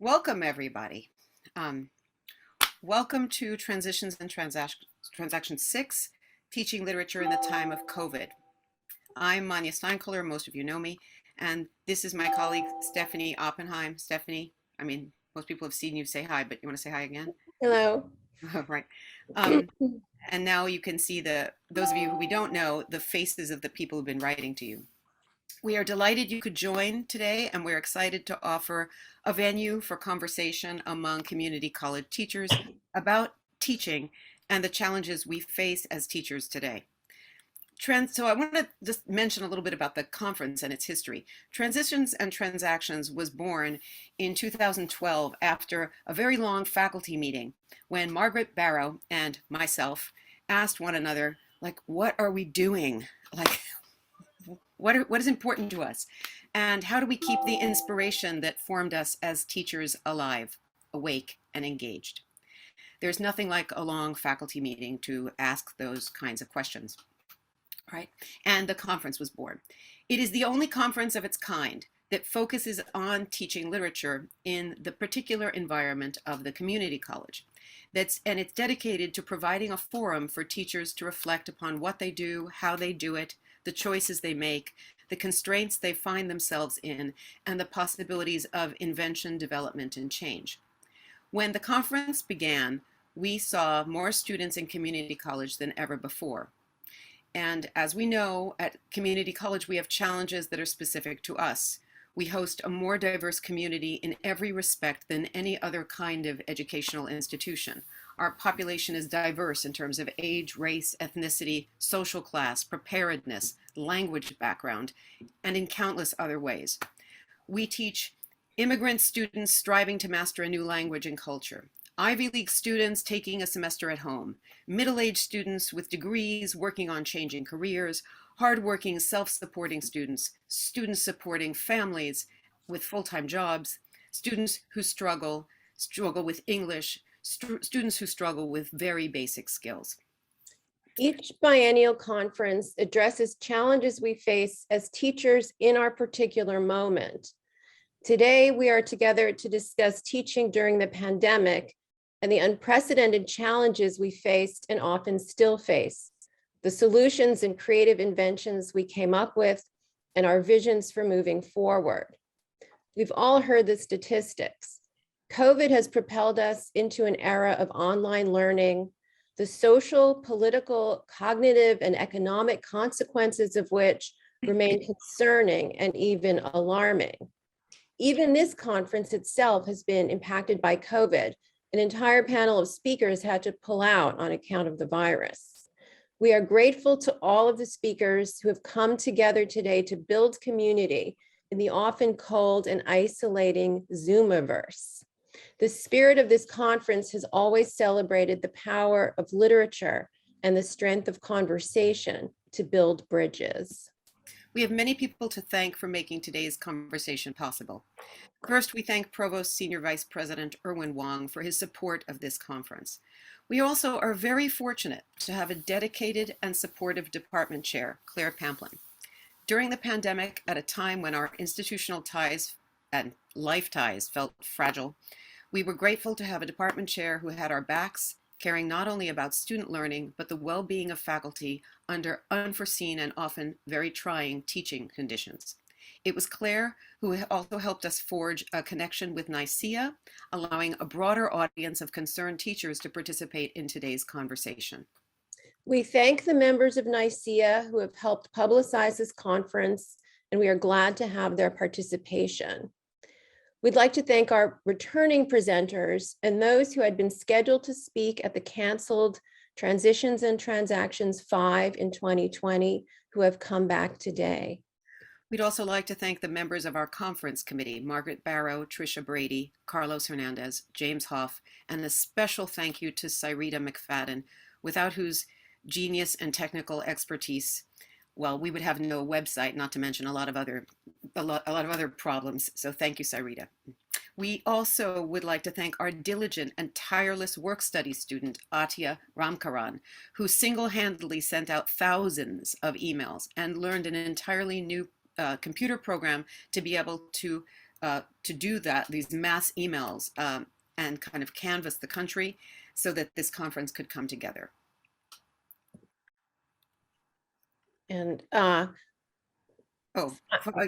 Welcome, everybody. Um, Welcome to Transitions and Transaction 6, Teaching Literature in the Time of COVID. I'm Manya Steinkohler, most of you know me, and this is my colleague, Stephanie Oppenheim. Stephanie, most people have seen you say hi, but you want to say hi again? Hello. Right. Um, and now you can see those of you who we don't know, the faces of the people who've been writing to you. We are delighted you could join today, and we're excited to offer a venue for conversation among community college teachers about teaching and the challenges we face as teachers today. So I want to just mention a little bit about the conference and its history. Transitions and Transactions was born in 2012 after a very long faculty meeting when Margaret Barrow and myself asked one another, like, what are we doing? Like, what is important to us? And how do we keep the inspiration that formed us as teachers alive, awake, and engaged? There's nothing like a long faculty meeting to ask those kinds of questions, right? And the conference was born. It is the only conference of its kind that focuses on teaching literature in the particular environment of the community college. It's dedicated to providing a forum for teachers to reflect upon what they do, how they do it, the choices they make, the constraints they find themselves in, and the possibilities of invention, development, and change. When the conference began, we saw more students in community college than ever before. And as we know, at community college, we have challenges that are specific to us. We host a more diverse community in every respect than any other kind of educational institution. Our population is diverse in terms of age, race, ethnicity, social class, preparedness, language background, and in countless other ways. We teach immigrant students striving to master a new language and culture, Ivy League students taking a semester at home, middle-aged students with degrees working on changing careers, hardworking, self-supporting students, students supporting families with full-time jobs, students who struggle with English, students who struggle with very basic skills. Each biennial conference addresses challenges we face as teachers in our particular moment. Today, we are together to discuss teaching during the pandemic and the unprecedented challenges we faced and often still face, the solutions and creative inventions we came up with, and our visions for moving forward. We've all heard the statistics. COVID has propelled us into an era of online learning, the social, political, cognitive, and economic consequences of which remain concerning and even alarming. Even this conference itself has been impacted by COVID. An entire panel of speakers had to pull out on account of the virus. We are grateful to all of the speakers who have come together today to build community in the often cold and isolating Zoomiverse. The spirit of this conference has always celebrated the power of literature and the strength of conversation to build bridges. We have many people to thank for making today's conversation possible. First, we thank Provost Senior Vice President Erwin Wong for his support of this conference. We also are very fortunate to have a dedicated and supportive department chair, Claire Pamplin. During the pandemic, at a time when our institutional ties and life ties felt fragile, we were grateful to have a department chair who had our backs, caring not only about student learning, but the well-being of faculty under unforeseen and often very trying teaching conditions. It was Claire who also helped us forge a connection with NICEA, allowing a broader audience of concerned teachers to participate in today's conversation. We thank the members of NICEA who have helped publicize this conference, and we are glad to have their participation. We'd like to thank our returning presenters and those who had been scheduled to speak at the canceled Transitions and Transactions 5 in 2020 who have come back today. We'd also like to thank the members of our conference committee, Margaret Barrow, Tricia Brady, Carlos Hernandez, James Hoff, and a special thank you to Cyrita McFadden, without whose genius and technical expertise, well, we would have no website, not to mention a lot of other problems. So thank you, Cyrita. We also would like to thank our diligent and tireless work study student, Atya Ramkaran, who single-handedly sent out thousands of emails and learned an entirely new computer program to be able to to do that, these mass emails, and kind of canvass the country so that this conference could come together. And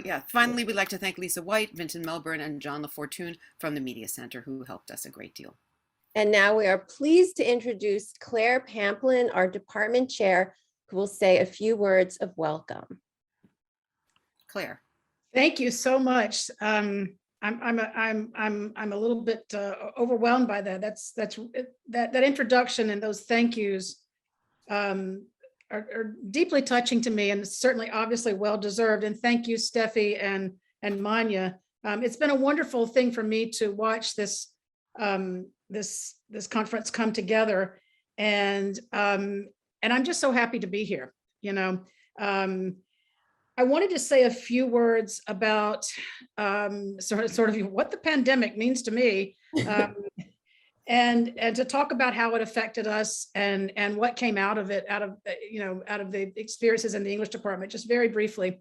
Yeah. Finally, we'd like to thank Lisa White, Vinton Melbourne, and John LaFortune from the Media Center, who helped us a great deal. And now we are pleased to introduce Claire Pamplin, our department chair, who will say a few words of welcome. Claire. Thank you so much. I'm a little bit overwhelmed by that. That introduction and those thank yous are deeply touching to me, and certainly obviously well deserved. And thank you, Steffi and Manya. It's been a wonderful thing for me to watch this this conference come together, and I'm just so happy to be here. You know, I wanted to say a few words about sort of what the pandemic means to me, and to talk about how it affected us and what came out of it, out of the experiences in the English department. Just very briefly,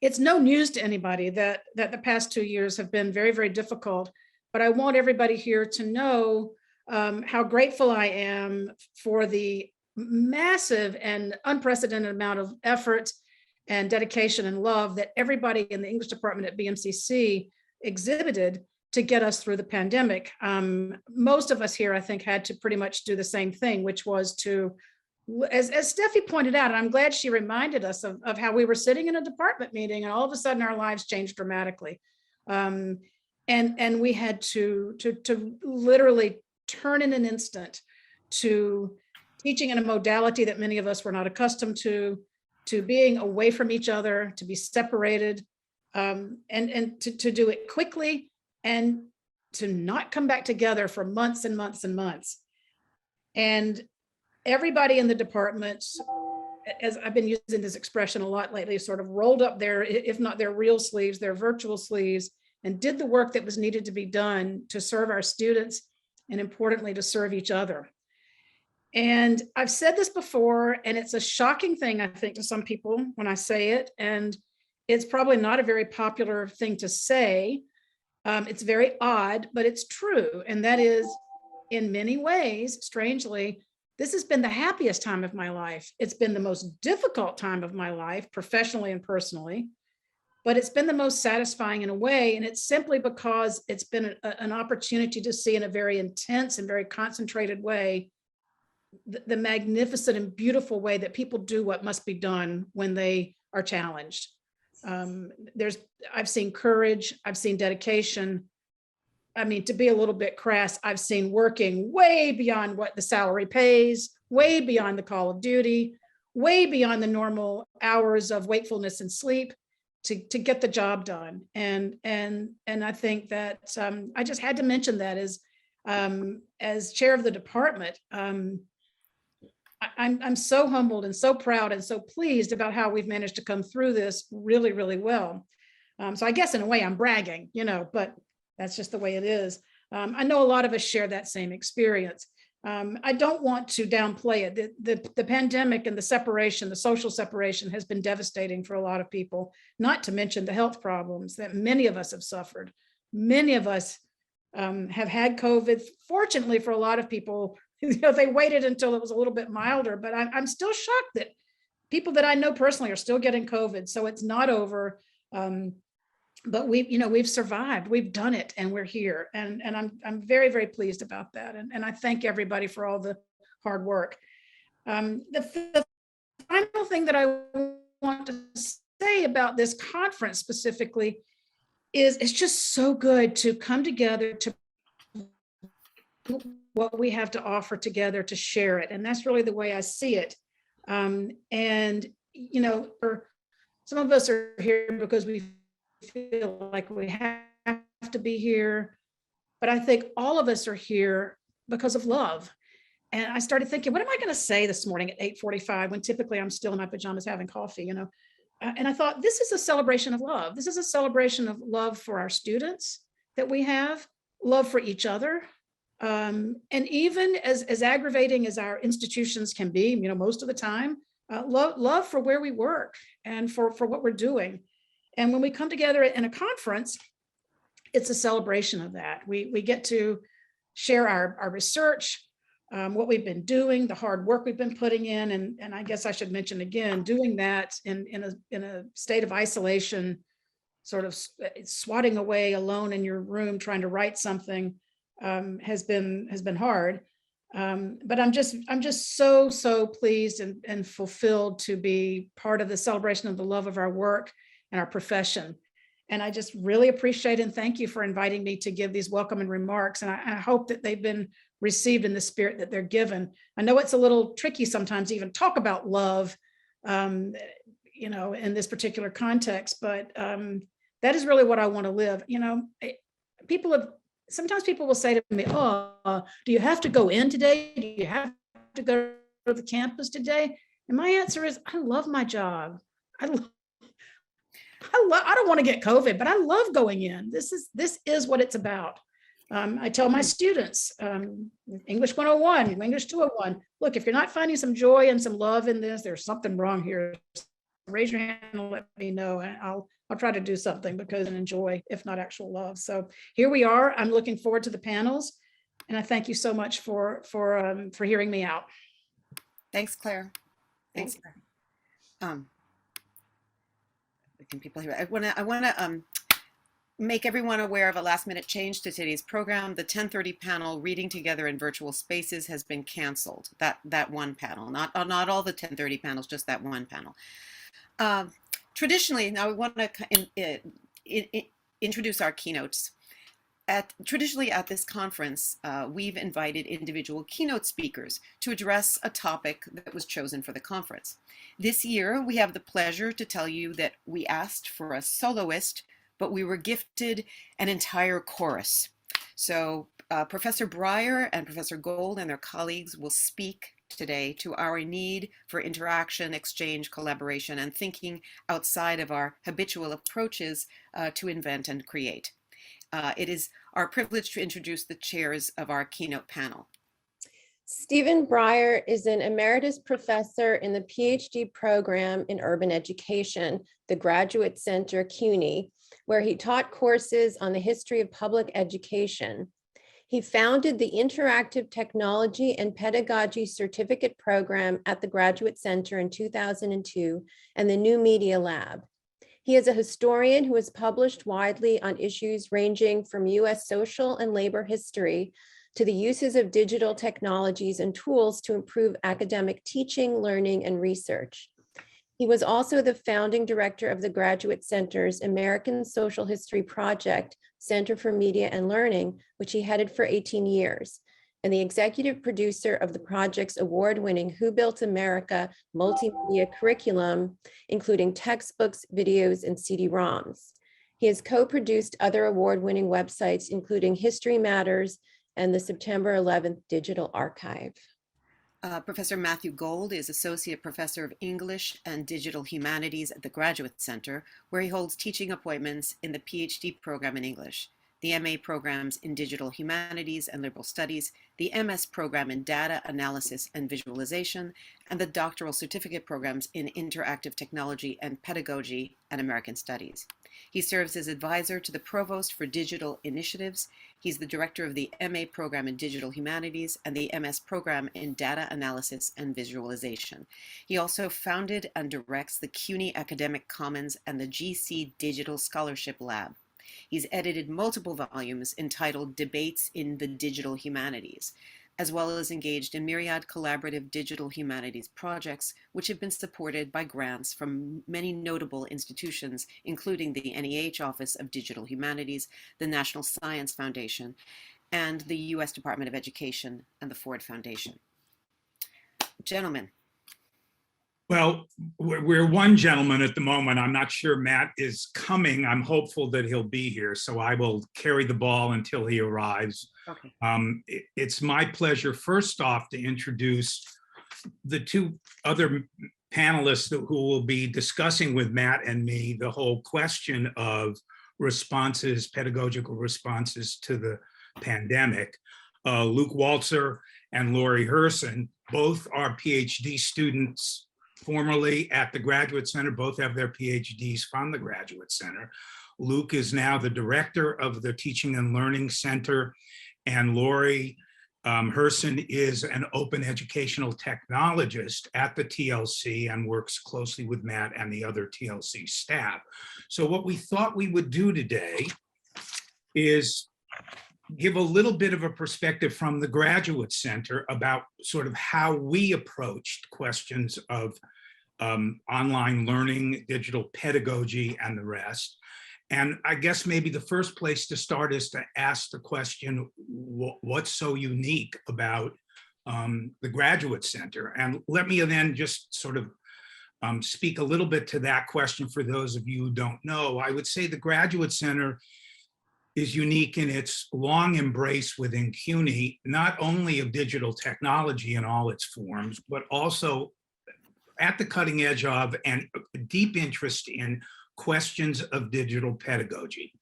it's no news to anybody that the past 2 years have been very, very difficult. But I want everybody here to know how grateful I am for the massive and unprecedented amount of effort and dedication and love that everybody in the English department at BMCC exhibited to get us through the pandemic. Most of us here, I think, had to pretty much do the same thing, which was to, as Steffi pointed out, and I'm glad she reminded us of how we were sitting in a department meeting and all of a sudden our lives changed dramatically. And we had to literally turn in an instant to teaching in a modality that many of us were not accustomed to being away from each other, to be separated, and to do it quickly and to not come back together for months and months and months. And everybody in the department, as I've been using this expression a lot lately, sort of rolled up their, if not their real sleeves, their virtual sleeves, and did the work that was needed to be done to serve our students and, importantly, to serve each other. And I've said this before, and it's a shocking thing, I think, to some people when I say it, and it's probably not a very popular thing to say. It's very odd, but it's true. And that is, in many ways, strangely, this has been the happiest time of my life. It's been the most difficult time of my life, professionally and personally, but it's been the most satisfying in a way. And it's simply because it's been an opportunity to see in a very intense and very concentrated way the magnificent and beautiful way that people do what must be done when they are challenged. I've seen courage, I've seen dedication. I mean, to be a little bit crass, I've seen working way beyond what the salary pays, way beyond the call of duty, way beyond the normal hours of wakefulness and sleep to get the job done. And I think that I just had to mention that as chair of the department. I'm so humbled and so proud and so pleased about how we've managed to come through this really, really well. So I guess in a way I'm bragging, but that's just the way it is. I know a lot of us share that same experience. I don't want to downplay it. The pandemic and the separation, the social separation has been devastating for a lot of people, not to mention the health problems that many of us have suffered. Many of us have had COVID. Fortunately for a lot of people, they waited until it was a little bit milder, but I'm still shocked that people that I know personally are still getting COVID. So it's not over. But we've survived, we've done it, and we're here. And I'm very, very pleased about that. And I thank everybody for all the hard work. The final thing that I want to say about this conference specifically is it's just so good to come together to what we have to offer together, to share it. And that's really the way I see it. For some of us are here because we feel like we have to be here, but I think all of us are here because of love. And I started thinking, what am I going to say this morning at 8:45 when typically I'm still in my pajamas having coffee, And I thought, this is a celebration of love. This is a celebration of love for our students that we have, love for each other. And even as aggravating as our institutions can be, most of the time, love for where we work and for what we're doing. And when we come together in a conference, it's a celebration of that. We get to share our research, what we've been doing, the hard work we've been putting in. And I guess I should mention again, doing that in a state of isolation, sort of swatting away alone in your room, trying to write something, has been hard. But I'm just so pleased and fulfilled to be part of the celebration of the love of our work and our profession. And I just really appreciate and thank you for inviting me to give these welcoming remarks. And I hope that they've been received in the spirit that they're given. I know it's a little tricky sometimes to even talk about love, in this particular context, but that is really what I want to live. Sometimes people will say to me, "Oh, do you have to go in today? Do you have to go to the campus today?" And my answer is, I love my job. I don't want to get COVID, but I love going in. This is what it's about. I tell my students, English 101, English 201, look, if you're not finding some joy and some love in this, there's something wrong here. Raise your hand and let me know, and I'll try to do something because I enjoy, if not actual love. So here we are. I'm looking forward to the panels, and I thank you so much for hearing me out. Thanks, Claire. Thanks, Claire. Can people hear? I want to make everyone aware of a last-minute change to today's program. The 10:30 panel, Reading Together in Virtual Spaces, has been canceled. That one panel, not all the 10:30 panels, just that one panel. Traditionally, now we want to introduce our keynotes. Traditionally at this conference, we've invited individual keynote speakers to address a topic that was chosen for the conference. This year, we have the pleasure to tell you that we asked for a soloist, but we were gifted an entire chorus. So Professor Breyer and Professor Gold and their colleagues will speak today to our need for interaction, exchange, collaboration, and thinking outside of our habitual approaches to invent and create. It is our privilege to introduce the chairs of our keynote panel. Stephen Breyer is an emeritus professor in the PhD program in urban education, the Graduate Center, CUNY, where he taught courses on the history of public education. He founded the Interactive Technology and Pedagogy Certificate Program at the Graduate Center in 2002 and the New Media Lab. He is a historian who has published widely on issues ranging from U.S. social and labor history to the uses of digital technologies and tools to improve academic teaching, learning, and research. He was also the founding director of the Graduate Center's American Social History Project, Center for Media and Learning, which he headed for 18 years, and the executive producer of the project's award-winning Who Built America multimedia curriculum, including textbooks, videos, and CD-ROMs. He has co-produced other award-winning websites, including History Matters and the September 11th Digital Archive. Professor Matthew Gold is Associate Professor of English and Digital Humanities at the Graduate Center, where he holds teaching appointments in the PhD program in English, the MA programs in Digital Humanities and Liberal Studies, the MS program in Data Analysis and Visualization, and the doctoral certificate programs in Interactive Technology and Pedagogy and American Studies. He serves as advisor to the Provost for Digital Initiatives. He's the director of the MA program in Digital Humanities and the MS program in Data Analysis and Visualization. He also founded and directs the CUNY Academic Commons and the GC Digital Scholarship Lab. He's edited multiple volumes entitled Debates in the Digital Humanities, as well as engaged in myriad collaborative digital humanities projects, which have been supported by grants from many notable institutions, including the NEH Office of Digital Humanities, the National Science Foundation, and the U.S. Department of Education and the Ford Foundation. Gentlemen. Well, we're one gentleman at the moment. I'm not sure Matt is coming. I'm hopeful that he'll be here, so I will carry the ball until he arrives. Okay. It's my pleasure, first off, to introduce the two other panelists who will be discussing with Matt and me the whole question of responses, pedagogical responses to the pandemic. Luke Walzer and Lori Herson, both are PhD students formerly at the Graduate Center, both have their PhDs from the Graduate Center. Luke is now the director of the Teaching and Learning Center, and Lori Herson is an open educational technologist at the TLC and works closely with Matt and the other TLC staff. So what we thought we would do today is give a little bit of a perspective from the Graduate Center about sort of how we approached questions of online learning, digital pedagogy, and the rest. And I guess maybe the first place to start is to ask the question, what's so unique about the Graduate Center? And let me then just sort of speak a little bit to that question for those of you who don't know. I would say the Graduate Center is unique in its long embrace within CUNY, not only of digital technology in all its forms, but also at the cutting edge of and deep interest in questions of digital pedagogy.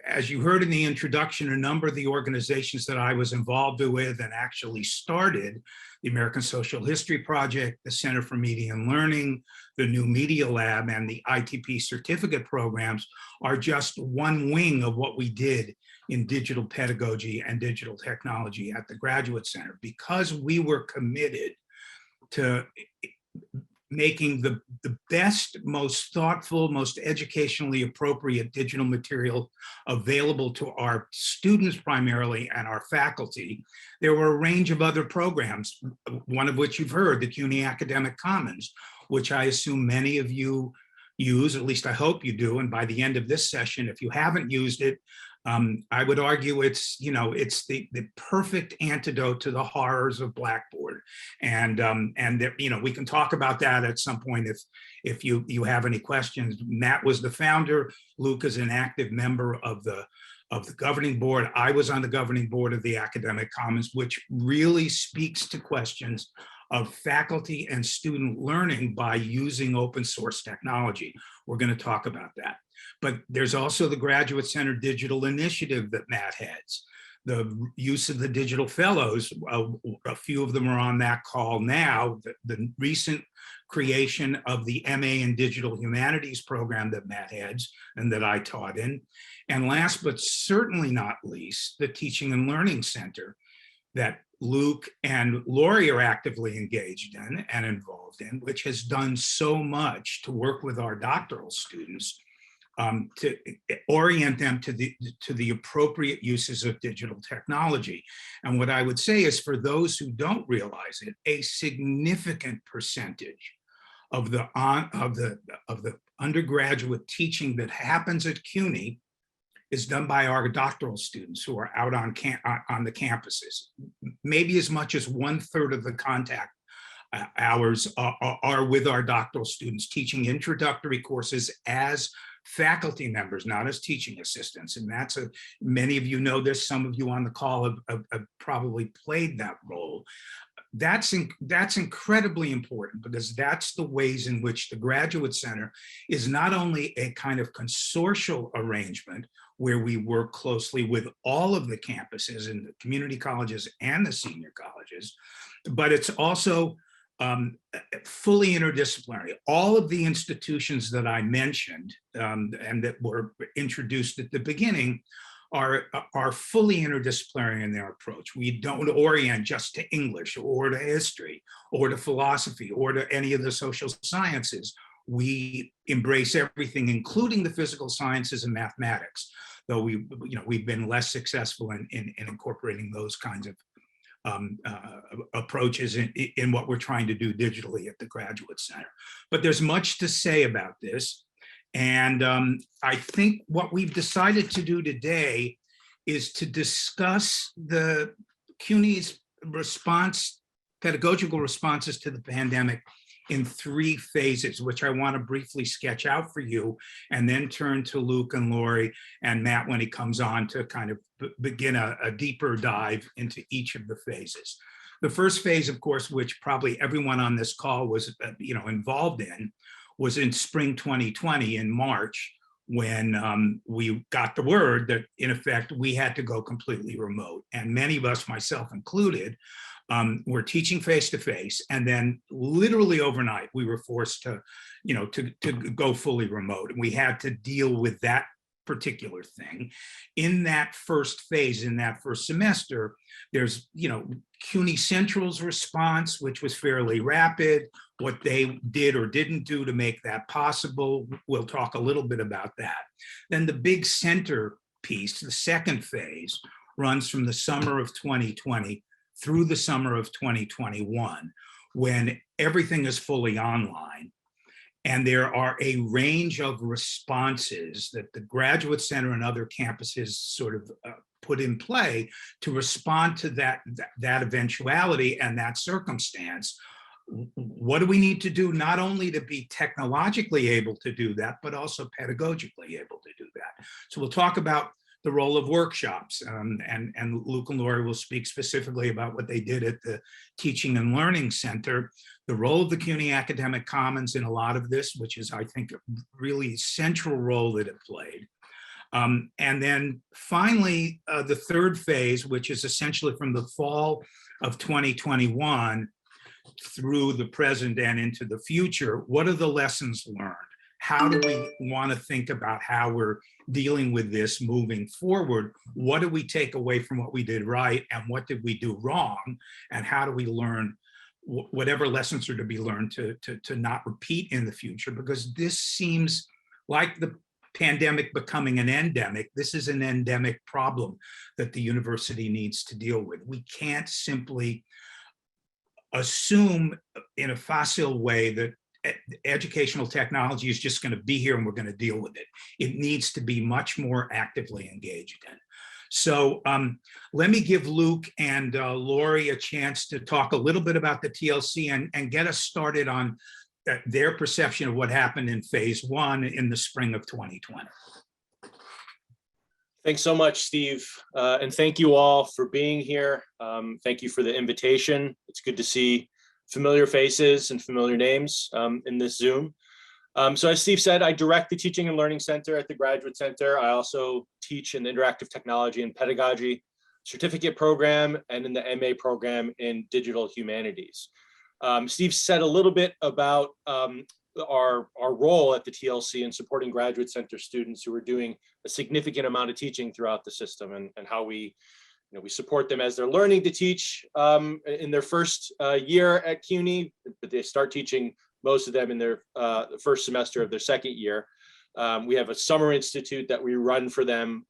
As you heard in the introduction, a number of the organizations that I was involved with and actually started, the American Social History Project, the Center for Media and Learning, the New Media Lab, and the ITP certificate programs are just one wing of what we did in digital pedagogy and digital technology at the Graduate Center, because we were committed to making the best, most thoughtful, most educationally appropriate digital material available to our students primarily and our faculty. There were a range of other programs, one of which you've heard, the CUNY Academic Commons, which I assume many of you use, at least I hope you do. And by the end of this session, if you haven't used it, I would argue it's, it's the perfect antidote to the horrors of Blackboard. And we can talk about that at some point if you have any questions. Matt was the founder. Luke is an active member of the governing board. I was on the governing board of the Academic Commons, which really speaks to questions of faculty and student learning by using open source technology. We're going to talk about that. But there's also the Graduate Center Digital Initiative that Matt heads, the use of the digital fellows. A few of them are on that call now, the recent creation of the MA in Digital Humanities program that Matt heads and that I taught in. And last but certainly not least, the Teaching and Learning Center that Luke and Lori are actively engaged in and involved in, which has done so much to work with our doctoral students to orient them to the appropriate uses of digital technology. And what I would say is, for those who don't realize it, a significant percentage of the undergraduate teaching that happens at CUNY is done by our doctoral students who are out on the campuses. Maybe as much as 1/3 of the contact hours are with our doctoral students, teaching introductory courses as faculty members, not as teaching assistants. And that's many of you know this, some of you on the call have probably played that role. That's incredibly important, because that's the ways in which the Graduate Center is not only a kind of consortial arrangement where we work closely with all of the campuses and the community colleges and the senior colleges, but it's also fully interdisciplinary. All of the institutions that I mentioned and that were introduced at the beginning are fully interdisciplinary in their approach. We don't orient just to English or to history or to philosophy or to any of the social sciences. We embrace everything, including the physical sciences and mathematics, though we've been less successful in incorporating those kinds of approaches in what we're trying to do digitally at the Graduate Center. But there's much to say about this. And I think what we've decided to do today is to discuss the CUNY's pedagogical responses to the pandemic in 3 phases, which I want to briefly sketch out for you, and then turn to Luke and Lori and Matt when he comes on to kind of begin a deeper dive into each of the phases. The first phase, of course, which probably everyone on this call was involved in, was in spring 2020 in March, when we got the word that, in effect, we had to go completely remote. And many of us, myself included, We're teaching face-to-face, and then literally overnight, we were forced to, to go fully remote. And we had to deal with that particular thing. In that first phase, in that first semester, there's, CUNY Central's response, which was fairly rapid, what they did or didn't do to make that possible. We'll talk a little bit about that. Then the big center piece, the second phase, runs from the summer of 2020 through the summer of 2021, when everything is fully online. And there are a range of responses that the Graduate Center and other campuses sort of put in play to respond to that eventuality and that circumstance. What do we need to do, not only to be technologically able to do that, but also pedagogically able to do that? So we'll talk about the role of workshops, and Luke and Lori will speak specifically about what they did at the Teaching and Learning Center, the role of the CUNY Academic Commons in a lot of this, which is, I think, a really central role that it played. And then finally, the third phase, which is essentially from the fall of 2021 through the present and into the future. What are the lessons learned? How do we want to think about how we're dealing with this moving forward? What do we take away from what we did right, and what did we do wrong? And how do we learn whatever lessons are to be learned to not repeat in the future? Because this seems like the pandemic becoming an endemic. This is an endemic problem that the university needs to deal with. We can't simply assume in a facile way that educational technology is just going to be here and we're going to deal with it. It needs to be much more actively engaged in. So let me give Luke and Lori a chance to talk a little bit about the TLC and get us started on their perception of what happened in phase one in the spring of 2020. Thanks so much, Steve. And thank you all for being here. Thank you for the invitation. It's good to see familiar faces and familiar names in this Zoom. So as Steve said, I direct the Teaching and Learning Center at the Graduate Center. I also teach in the Interactive Technology and Pedagogy certificate program and in the MA program in Digital Humanities. Steve said a little bit about our role at the TLC in supporting Graduate Center students who are doing a significant amount of teaching throughout the system, and how we support them as they're learning to teach in their first year at CUNY, but they start teaching most of them in their first semester of their second year. We have a summer institute that we run for them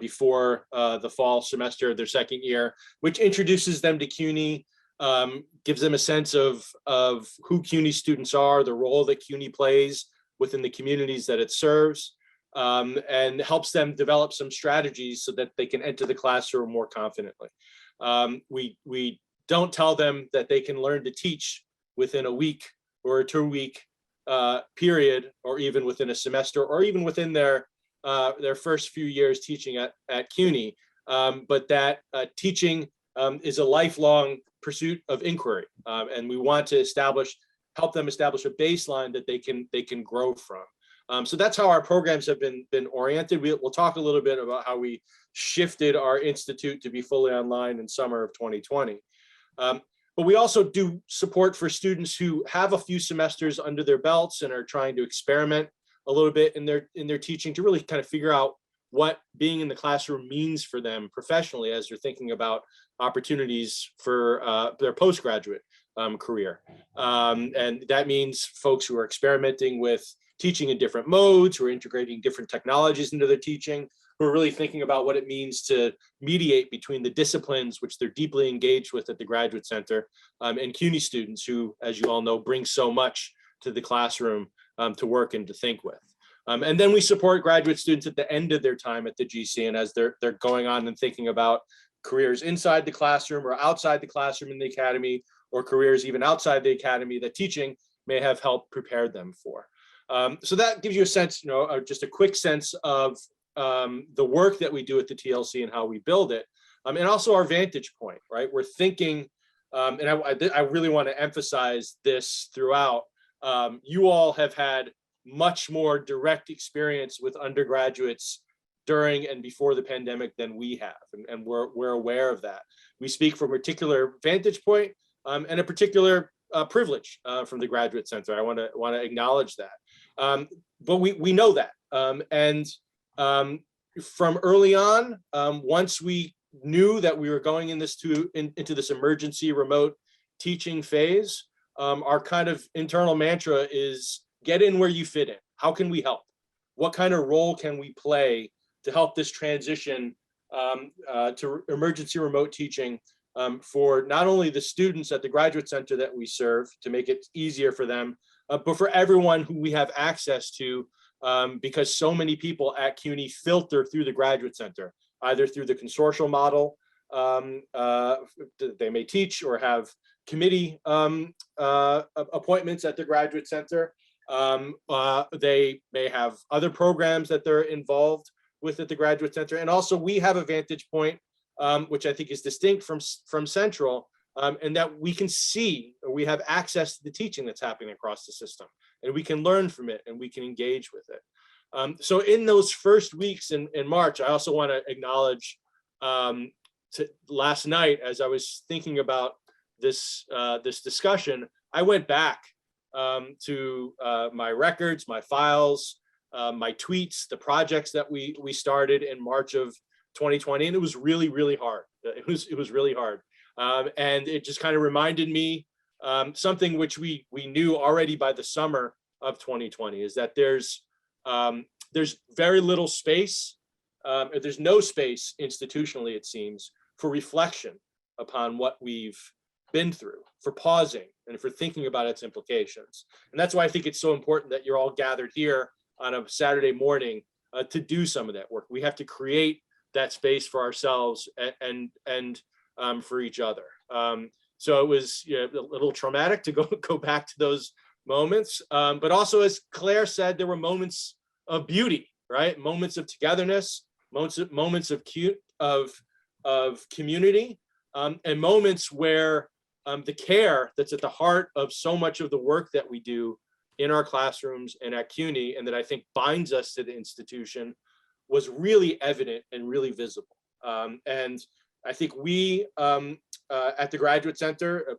before the fall semester of their second year, which introduces them to CUNY, gives them a sense of who CUNY students are, the role that CUNY plays within the communities that it serves, and helps them develop some strategies so that they can enter the classroom more confidently. We don't tell them that they can learn to teach within a week or a 2-week period, or even within a semester, or even within their first few years teaching at CUNY, but that teaching is a lifelong pursuit of inquiry, and we want to help them establish a baseline that they can grow from. So that's how our programs have been oriented. We'll talk a little bit about how we shifted our institute to be fully online in summer of 2020. But we also do support for students who have a few semesters under their belts and are trying to experiment a little bit in their teaching to really kind of figure out what being in the classroom means for them professionally as they're thinking about opportunities for their postgraduate career. And that means folks who are experimenting with teaching in different modes, who are integrating different technologies into their teaching, who are really thinking about what it means to mediate between the disciplines which they're deeply engaged with at the Graduate Center, and CUNY students who, as you all know, bring so much to the classroom to work and to think with. And then we support graduate students at the end of their time at the GC, and as they're going on and thinking about careers inside the classroom or outside the classroom in the academy, or careers even outside the academy that teaching may have helped prepare them for. So that gives you a sense, just a quick sense of the work that we do at the TLC and how we build it, and also our vantage point, right? We're thinking, and I really want to emphasize this throughout, you all have had much more direct experience with undergraduates during and before the pandemic than we have, and we're aware of that. We speak from a particular vantage point and a particular privilege from the Graduate Center. I want to acknowledge that, but we know that, and from early on, once we knew that we were going into this emergency remote teaching phase, our kind of internal mantra is get in where you fit in. How can we help? What kind of role can we play to help this transition to emergency remote teaching for not only the students at the Graduate Center that we serve to make it easier for them, but for everyone who we have access to, because so many people at CUNY filter through the Graduate Center, either through the consortial model they may teach or have committee appointments at the Graduate Center. They may have other programs that they're involved with at the Graduate Center. And also we have a vantage point, which I think is distinct from Central, and that we can see, or we have access to the teaching that's happening across the system, and we can learn from it and we can engage with it. So in those first weeks in March, I also want to acknowledge last night, as I was thinking about this discussion, I went back to my records, my files, my tweets, the projects that we started in March of 2020, and it was really, really hard. It was really hard, and it just kind of reminded me something which we knew already by the summer of 2020, is that there's very little space, there's no space institutionally, it seems, for reflection upon what we've been through, for pausing and for thinking about its implications. And that's why I think it's so important that you're all gathered here on a Saturday morning to do some of that work. We have to create that space for ourselves and for each other. So it was a little traumatic to go back to those moments, but also, as Claire said, there were moments of beauty, right? Moments of togetherness, moments of community, and moments where the care that's at the heart of so much of the work that we do in our classrooms and at CUNY, and that I think binds us to the institution, was really evident and really visible. And I think we at the Graduate Center,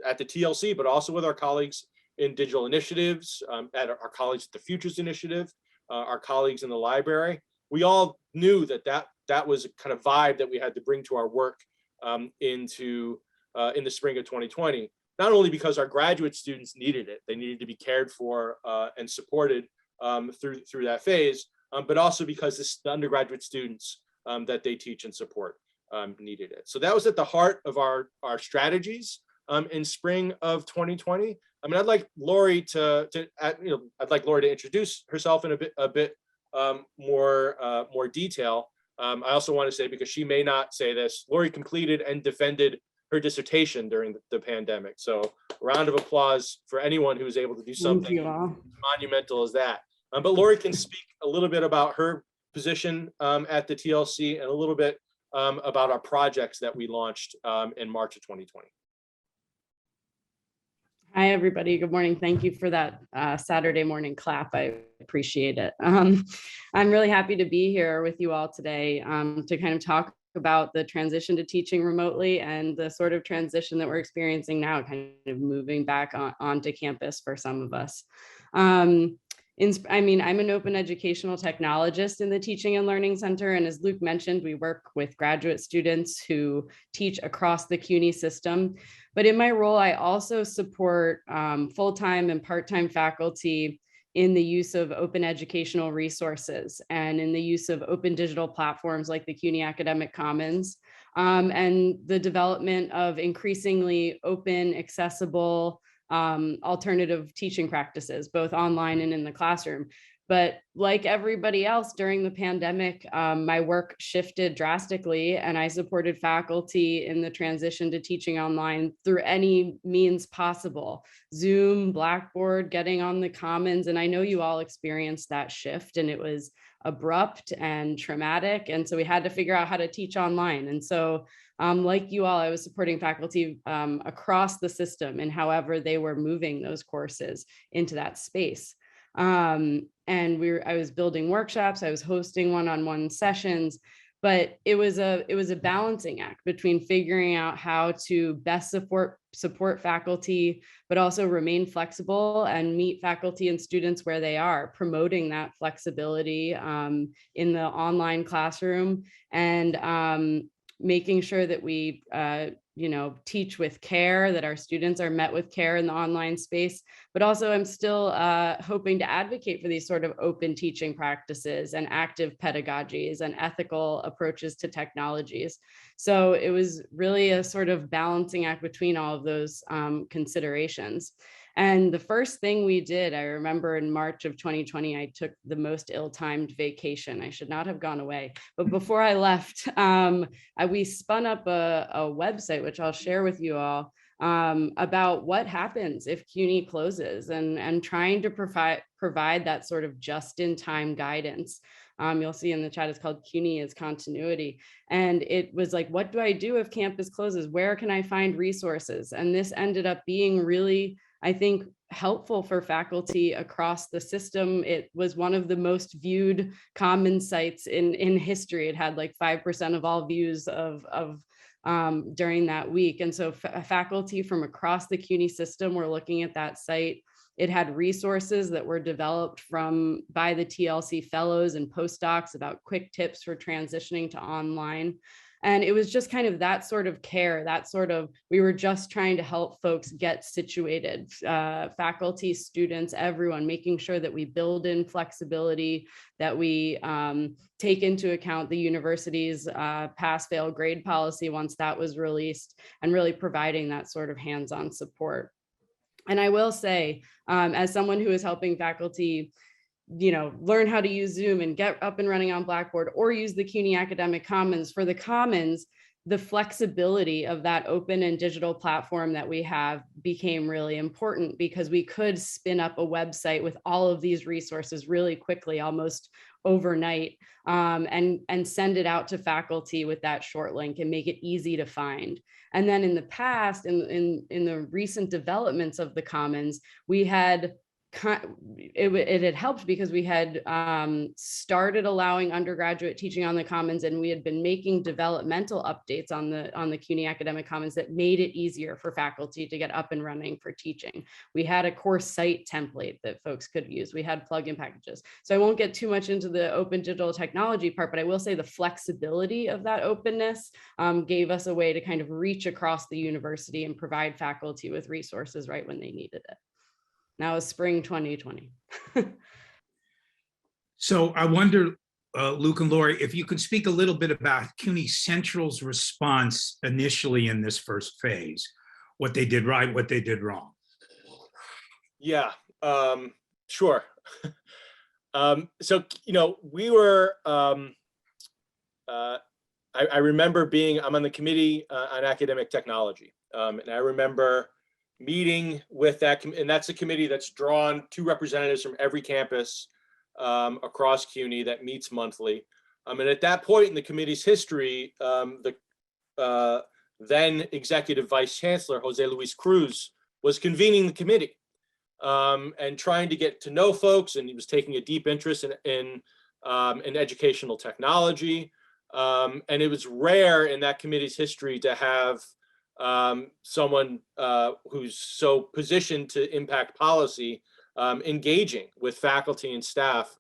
at the TLC, but also with our colleagues in digital initiatives, at our colleagues at the Futures Initiative, our colleagues in the library, we all knew that was a kind of vibe that we had to bring to our work in the spring of 2020, not only because our graduate students needed it, they needed to be cared for and supported through that phase, but also because the undergraduate students that they teach and support needed it. So that was at the heart of our strategies in spring of 2020. I mean, I'd like Lori to introduce herself in a bit more detail. I also want to say, because she may not say this, Lori completed and defended her dissertation during the pandemic. So a round of applause for anyone who was able to do something monumental as that. But Lori can speak a little bit about her position at the TLC and a little bit about our projects that we launched in March of 2020. Hi, everybody. Good morning. Thank you for that Saturday morning clap. I appreciate it. I'm really happy to be here with you all today to kind of talk about the transition to teaching remotely and the sort of transition that we're experiencing now, kind of moving back onto campus for some of us. I'm an open educational technologist in the Teaching and Learning Center. And as Luke mentioned, we work with graduate students who teach across the CUNY system. But in my role, I also support full-time and part-time faculty in the use of open educational resources and in the use of open digital platforms like the CUNY Academic Commons, and the development of increasingly open, accessible, alternative teaching practices, both online and in the classroom. But like everybody else during the pandemic, my work shifted drastically, and I supported faculty in the transition to teaching online through any means possible. Zoom, Blackboard, getting on the Commons, and I know you all experienced that shift, and it was abrupt and traumatic, and so we had to figure out how to teach online. And so like you all, I was supporting faculty across the system and however they were moving those courses into that space. And I was building workshops, I was hosting one-on-one sessions, but it was a balancing act between figuring out how to best support faculty, but also remain flexible and meet faculty and students where they are, promoting that flexibility in the online classroom, and making sure that we teach with care, that our students are met with care in the online space. But also I'm still hoping to advocate for these sort of open teaching practices and active pedagogies and ethical approaches to technologies. So it was really a sort of balancing act between all of those considerations. And the first thing we did, I remember in March of 2020, I took the most ill-timed vacation. I should not have gone away. But before I left, we spun up a website, which I'll share with you all, about what happens if CUNY closes, and trying to provide that sort of just-in-time guidance. You'll see in the chat, it's called CUNY is Continuity. And it was like, what do I do if campus closes? Where can I find resources? And this ended up being really, I think, helpful for faculty across the system. It was one of the most viewed common sites in history. It had like 5% of all views of during that week. And so faculty from across the CUNY system were looking at that site. It had resources that were developed by the TLC fellows and postdocs about quick tips for transitioning to online. And it was just kind of that sort of care, we were just trying to help folks get situated, faculty, students, everyone, making sure that we build in flexibility, that we take into account the university's pass-fail grade policy once that was released, and really providing that sort of hands-on support. And I will say, as someone who is helping faculty learn how to use Zoom and get up and running on Blackboard, or use the CUNY Academic Commons, for the Commons, the flexibility of that open and digital platform that we have became really important, because we could spin up a website with all of these resources really quickly, almost overnight, and send it out to faculty with that short link and make it easy to find. And then in the past, in the recent developments of the Commons, we had it had helped because we had started allowing undergraduate teaching on the Commons, and we had been making developmental updates on the CUNY Academic Commons that made it easier for faculty to get up and running for teaching. We had a course site template that folks could use. We had plugin packages. So I won't get too much into the open digital technology part, but I will say the flexibility of that openness gave us a way to kind of reach across the university and provide faculty with resources right when they needed it. Now it's spring 2020. So I wonder, Luke and Lori, if you could speak a little bit about CUNY Central's response initially in this first phase, what they did right, what they did wrong. Yeah, sure. So, we were, I remember I'm on the committee on academic technology. And I remember meeting with that, and that's a committee that's drawn 2 representatives from every campus across CUNY that meets monthly. And at that point in the committee's history, the then executive vice chancellor, Jose Luis Cruz, was convening the committee and trying to get to know folks, and he was taking a deep interest in educational technology. And it was rare in that committee's history to have someone who's so positioned to impact policy engaging with faculty and staff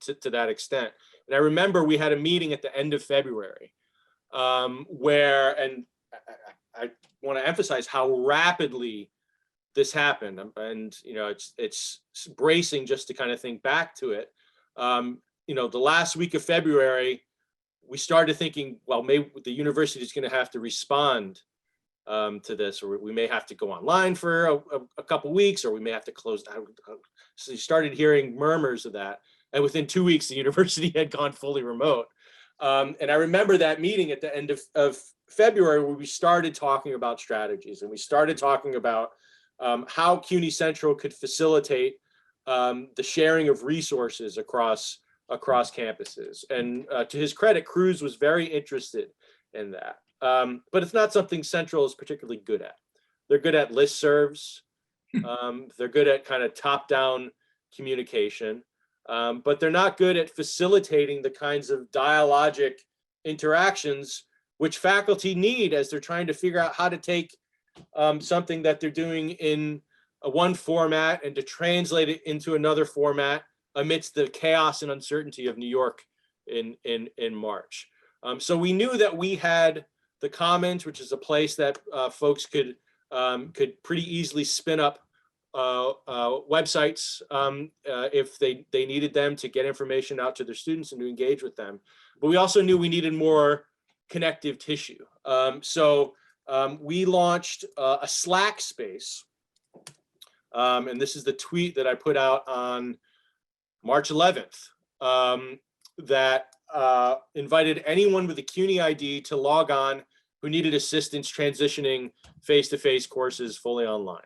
to that extent. And I remember we had a meeting at the end of February where, and I want to emphasize how rapidly this happened, and it's bracing just to kind of think back to it. The last week of February, we started thinking, well, maybe the university is going to have to respond to this, or we may have to go online for a couple weeks, or we may have to close down. So you started hearing murmurs of that, and within 2 weeks, the university had gone fully remote. And I remember that meeting at the end of February, where we started talking about strategies, and we started talking about how CUNY Central could facilitate the sharing of resources across campuses. And to his credit, Cruz was very interested in that. But it's not something Central is particularly good at. They're good at listservs. They're good at kind of top-down communication, but they're not good at facilitating the kinds of dialogic interactions which faculty need as they're trying to figure out how to take something that they're doing in one format and to translate it into another format amidst the chaos and uncertainty of New York in March. So we knew that we had the Commons, which is a place that folks could pretty easily spin up websites if they needed them to get information out to their students and to engage with them. But we also knew we needed more connective tissue. So we launched a Slack space. And this is the tweet that I put out on March 11th that invited anyone with a CUNY ID to log on who needed assistance transitioning face-to-face courses fully online.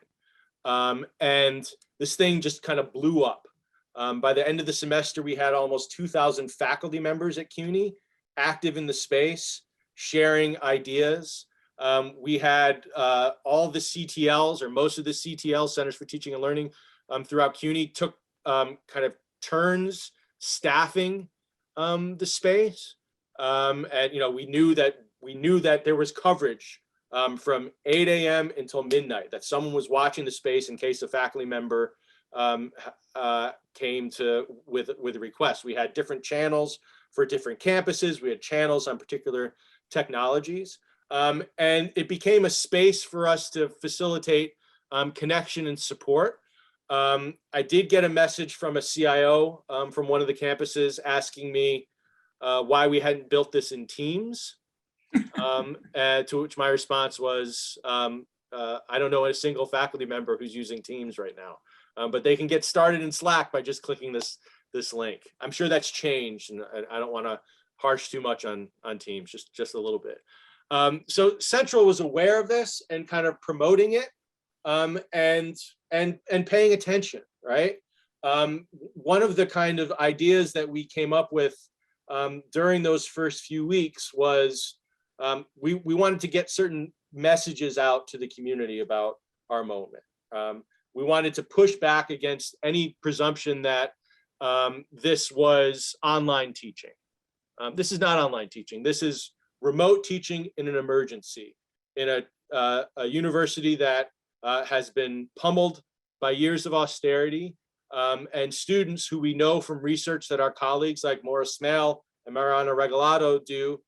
And this thing just kind of blew up. By the end of the semester, we had almost 2,000 faculty members at CUNY active in the space, sharing ideas. We had all the CTLs, or most of the CTL, Centers for Teaching and Learning, throughout CUNY took kind of turns staffing the space. And we knew that there was coverage from 8 a.m. until midnight, that someone was watching the space in case a faculty member came with a request. We had different channels for different campuses. We had channels on particular technologies. And it became a space for us to facilitate connection and support. I did get a message from a CIO from one of the campuses asking me why we hadn't built this in Teams, to which my response was, I don't know a single faculty member who's using Teams right now, but they can get started in Slack by just clicking this link. I'm sure that's changed, and I don't want to harsh too much on Teams, just a little bit. So Central was aware of this and kind of promoting it, and paying attention, right? One of the kind of ideas that we came up with during those first few weeks was we wanted to get certain messages out to the community about our moment. We wanted to push back against any presumption that this was online teaching. This is not online teaching. This is remote teaching in an emergency, in a university that has been pummeled by years of austerity, and students who we know from research that our colleagues like Maura Smale and Mariana Regalado do,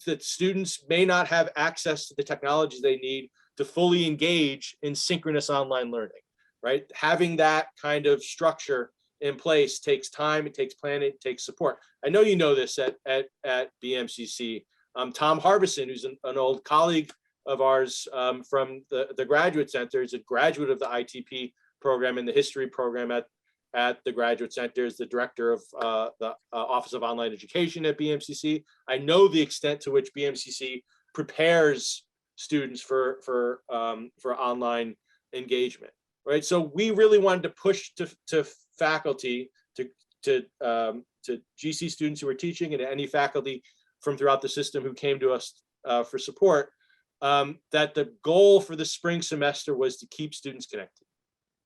that students may not have access to the technologies they need to fully engage in synchronous online learning, right? Having that kind of structure in place takes time, it takes planning, it takes support. I know you know this at BMCC. Tom Harbison, who's an old colleague of ours from the Graduate Center, is a graduate of the ITP program and the history program at the Graduate Center, is the director of the Office of Online Education at BMCC. I know the extent to which BMCC prepares students for online engagement, right? So we really wanted to push to faculty, to GC students who are teaching, and to any faculty from throughout the system who came to us for support, that the goal for the spring semester was to keep students connected,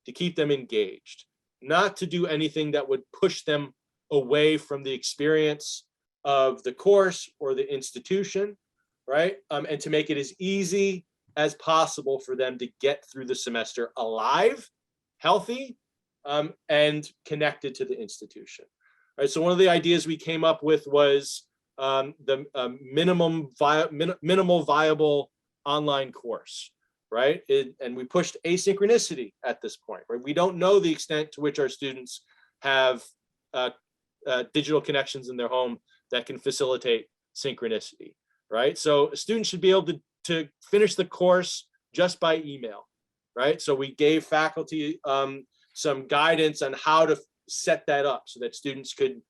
to keep them engaged, not to do anything that would push them away from the experience of the course or the institution, right? And to make it as easy as possible for them to get through the semester alive, healthy, and connected to the institution. Right. So one of the ideas we came up with was the minimal viable online course, right? And we pushed asynchronicity at this point, right? We don't know the extent to which our students have digital connections in their home that can facilitate synchronicity, right? So a student should be able to finish the course just by email, right? So we gave faculty some guidance on how to set that up so that students could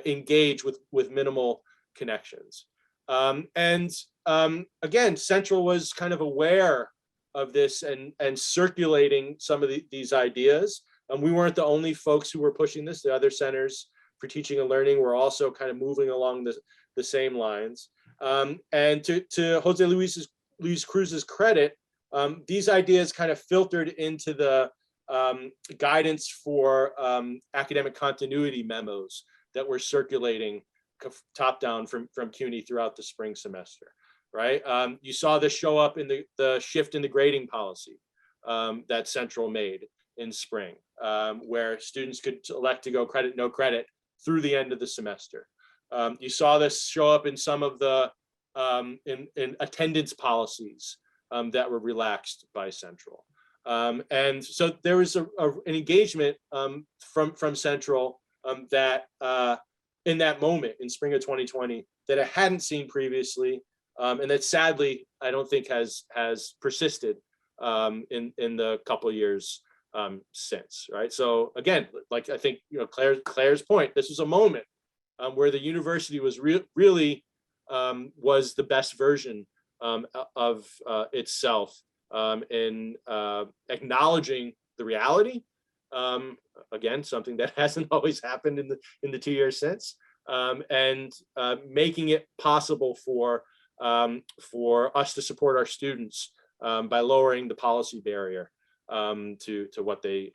engage with minimal connections. Again, Central was kind of aware of this and circulating some of these ideas. We weren't the only folks who were pushing this. The other centers for teaching and learning were also kind of moving along the same lines. And to Jose Luis Cruz's credit, these ideas kind of filtered into the guidance for academic continuity memos that were circulating top down from CUNY throughout the spring semester, right? You saw this show up in the shift in the grading policy that Central made in spring, where students could elect to go credit, no credit through the end of the semester. You saw this show up in some of the in attendance policies that were relaxed by Central. And so there was an engagement from Central that in that moment in spring of 2020 that I hadn't seen previously, and that sadly I don't think has persisted in the couple of years since, right? So again, like I think Claire's point, this was a moment where the university was really was the best version of itself in acknowledging the reality. Again, something that hasn't always happened in the 2 years since, and making it possible for us to support our students by lowering the policy barrier to what they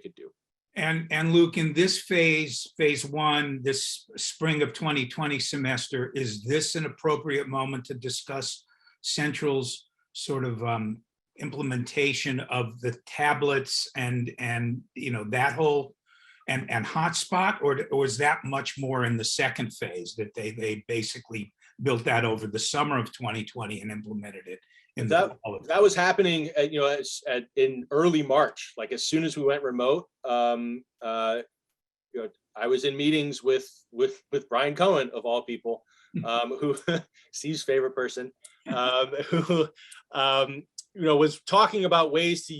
could do. And Luke, in this phase one, this spring of 2020 semester, is this an appropriate moment to discuss Central's sort of implementation of the tablets and that whole and hotspot, or is that much more in the second phase that they basically built that over the summer of 2020 and implemented it in that was happening in early March, like as soon as we went remote. I was in meetings with Brian Cohen, of all people, who Steve's favorite person, who was talking about ways to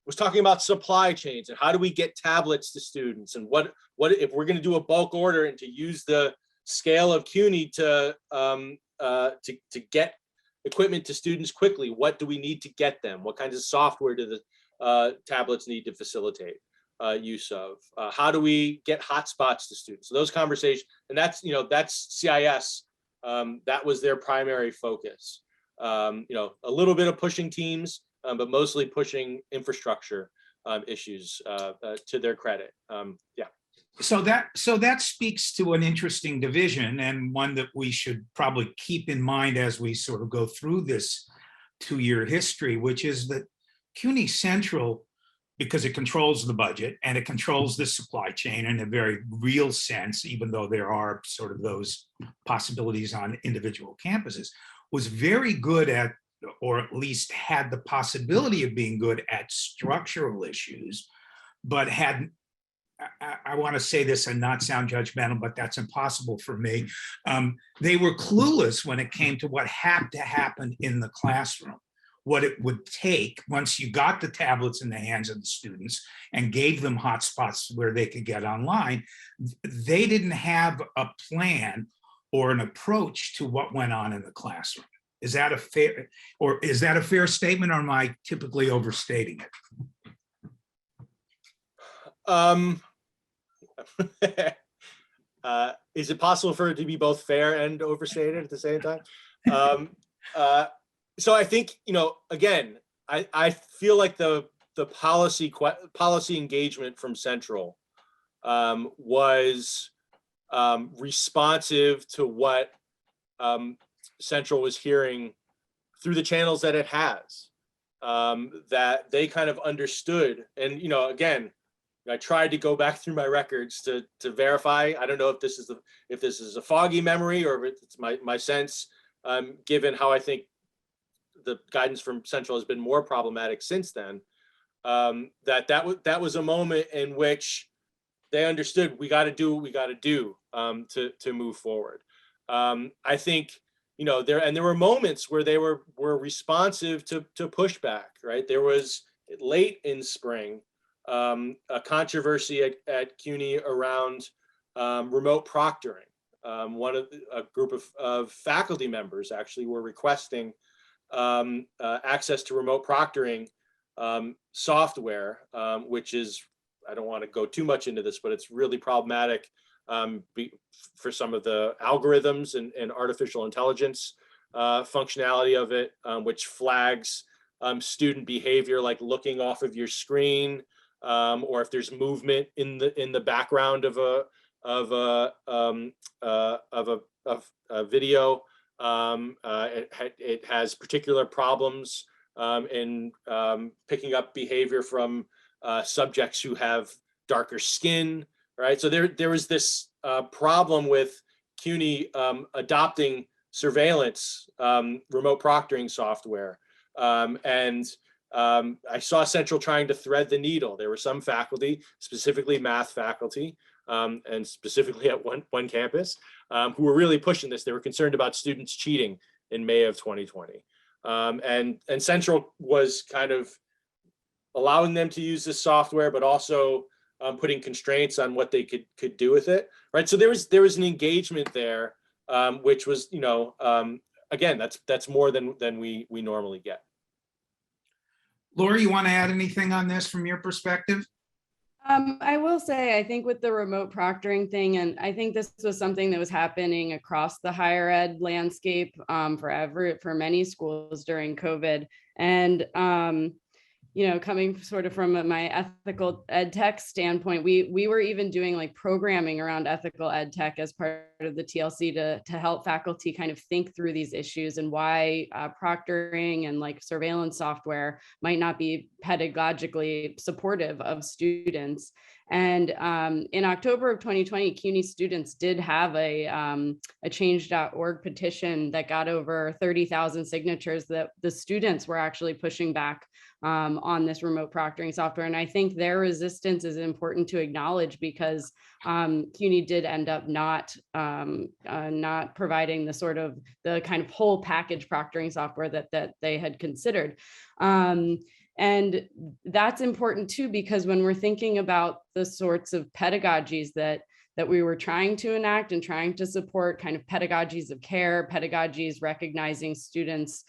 was talking about supply chains and how do we get tablets to students, and what if we're going to do a bulk order and to use the scale of CUNY to get equipment to students quickly. What do we need to get them? What kinds of software do the tablets need to facilitate use of? How do we get hotspots to students? So those conversations, and that's CIS. That was their primary focus. A little bit of pushing teams, but mostly pushing infrastructure issues to their credit. Yeah. So that speaks to an interesting division, and one that we should probably keep in mind as we sort of go through this 2-year history, which is that CUNY Central, because it controls the budget and it controls the supply chain in a very real sense, even though there are sort of those possibilities on individual campuses, was very good at, or at least had the possibility of being good at, structural issues, but had, I want to say this and not sound judgmental, but that's impossible for me. They were clueless when it came to what had to happen in the classroom, what it would take once you got the tablets in the hands of the students and gave them hotspots where they could get online. They didn't have a plan or an approach to what went on in the classroom. Is that a fair statement, or am I typically overstating it? Is it possible for it to be both fair and overstated at the same time? So I think, again, I feel like the policy engagement from Central was responsive to what Central was hearing through the channels that it has, that they kind of understood. And, again, I tried to go back through my records to verify. I don't know if this is a foggy memory or if it's my sense, given how I think the guidance from Central has been more problematic since then. That was a moment in which they understood we got to do what we got to do to move forward. I think there were moments where they were responsive to pushback. Right, there was late in spring a controversy at CUNY around remote proctoring. A group of faculty members actually were requesting access to remote proctoring software, which is, I don't want to go too much into this, but it's really problematic for some of the algorithms and artificial intelligence functionality of it, which flags student behavior, like looking off of your screen, or if there's movement in the background of a video. It has particular problems in picking up behavior from subjects who have darker skin, right? So there was this problem with CUNY adopting surveillance remote proctoring software. I saw Central trying to thread the needle. There were some faculty, specifically math faculty, and specifically at one campus, who were really pushing this. They were concerned about students cheating in May of 2020. And Central was kind of allowing them to use this software, but also putting constraints on what they could do with it, right? So there was an engagement there, which was, again, that's more than we normally get. Laura, you want to add anything on this from your perspective? I will say, I think with the remote proctoring thing, and I think this was something that was happening across the higher ed landscape for many schools during COVID. And coming sort of from my ethical ed tech standpoint, we were even doing like programming around ethical ed tech as part of the TLC to help faculty kind of think through these issues and why proctoring and like surveillance software might not be pedagogically supportive of students. And in October of 2020, CUNY students did have a change.org petition that got over 30,000 signatures that the students were actually pushing back on this remote proctoring software. And I think their resistance is important to acknowledge, because CUNY did end up not providing the kind of whole package proctoring software that they had considered. And that's important too, because when we're thinking about the sorts of pedagogies that we were trying to enact and trying to support, kind of pedagogies of care, pedagogies recognizing students,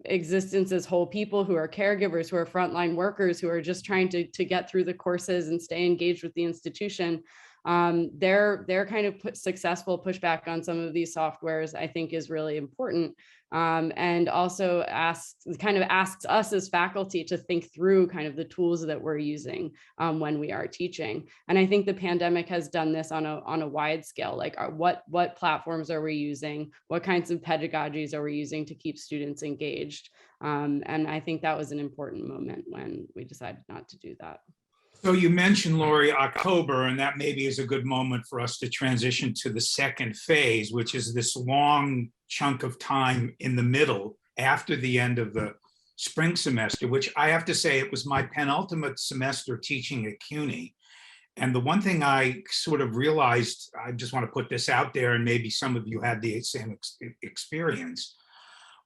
existence as whole people who are caregivers, who are frontline workers, who are just trying to get through the courses and stay engaged with the institution. Their kind of successful pushback on some of these softwares, I think, is really important. And also asks us as faculty to think through kind of the tools that we're using when we are teaching. And I think the pandemic has done this on a wide scale. Like, what platforms are we using? What kinds of pedagogies are we using to keep students engaged? And I think that was an important moment when we decided not to do that. So you mentioned, Lori, October, and that maybe is a good moment for us to transition to the second phase, which is this long chunk of time in the middle after the end of the spring semester, which I have to say, it was my penultimate semester teaching at CUNY. And the one thing I sort of realized, I just want to put this out there, and maybe some of you had the same experience.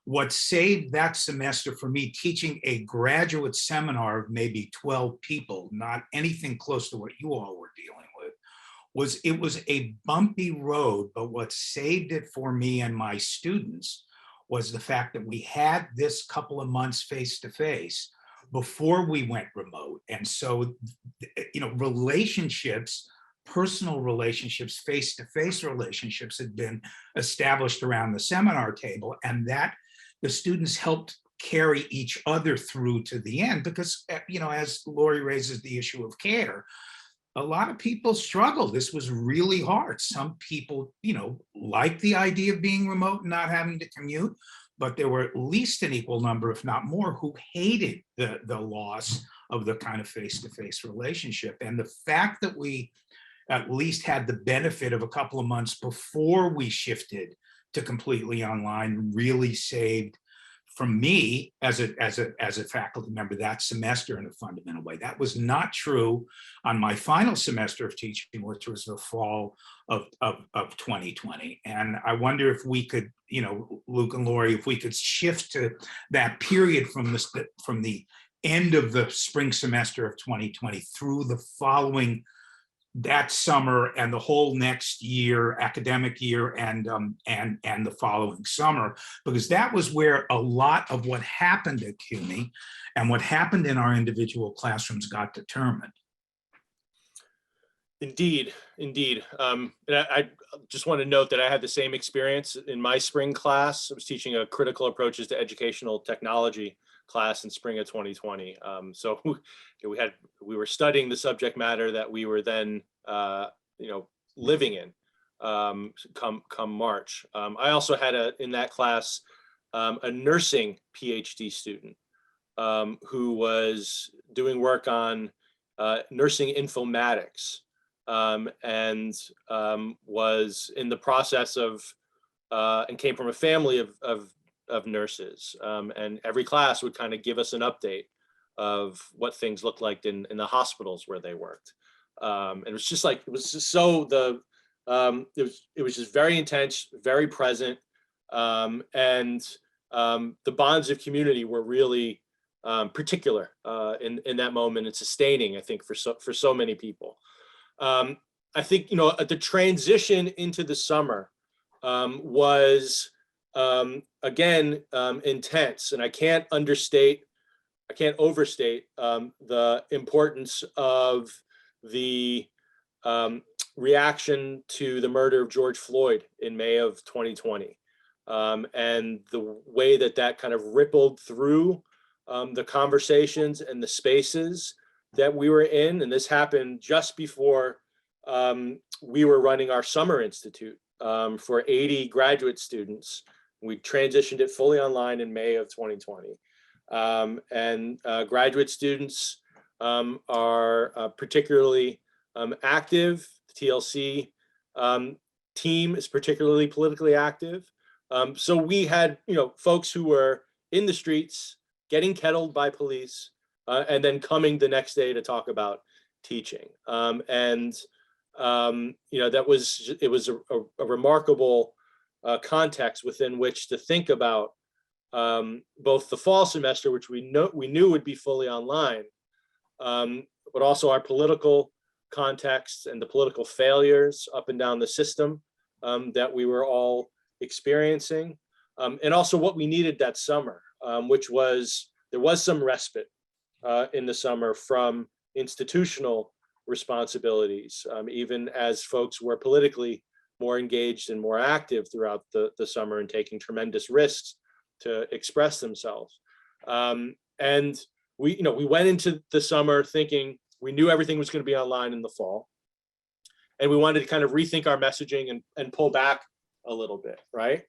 What saved that semester for me, teaching a graduate seminar of maybe 12 people, not anything close to what you all were dealing with, it was a bumpy road, but what saved it for me and my students was the fact that we had this couple of months face-to-face before we went remote. And so, relationships, personal relationships, face-to-face relationships had been established around the seminar table, and that the students helped carry each other through to the end, because, as Lori raises the issue of care, a lot of people struggle. This was really hard. Some people, liked the idea of being remote and not having to commute, but there were at least an equal number, if not more, who hated the loss of the kind of face-to-face relationship. And the fact that we at least had the benefit of a couple of months before we shifted to completely online really saved, from me as a faculty member, that semester in a fundamental way. That was not true on my final semester of teaching, which was the fall of 2020. And I wonder if we could, Luke and Lori, if we could shift to that period from the end of the spring semester of 2020 through the following that summer and the whole next year, academic year, and the following summer, because that was where a lot of what happened at CUNY and what happened in our individual classrooms got determined. Indeed, indeed. And I just want to note that I had the same experience in my spring class. I was teaching a critical approaches to educational technology class in spring of 2020. So we were studying the subject matter that we were then living in come March. I also had in that class a nursing PhD student who was doing work on nursing informatics. And was in the process of and came from a family of nurses. And every class would kind of give us an update of what things looked like in the hospitals where they worked. And it was just like, it was just so it was just very intense, very present. And the bonds of community were really particular in that moment and sustaining, I think, for so many people. I think, the transition into the summer was, again, intense. And I can't overstate the importance of the reaction to the murder of George Floyd in May of 2020. And the way that kind of rippled through the conversations and the spaces that we were in. And this happened just before we were running our summer institute for 80 graduate students. We transitioned it fully online in May of 2020. And graduate students are particularly active. The TLC team is particularly politically active. So we had, folks who were in the streets getting kettled by police, and then coming the next day to talk about teaching. It was a remarkable context within which to think about both the fall semester, which we knew would be fully online, but also our political context and the political failures up and down the system that we were all experiencing, and also what we needed that summer, which was, there was some respite in the summer from institutional responsibilities, even as folks were politically more engaged and more active throughout the summer and taking tremendous risks to express themselves. And we went into the summer thinking we knew everything was going to be online in the fall, and we wanted to kind of rethink our messaging and pull back a little bit, right?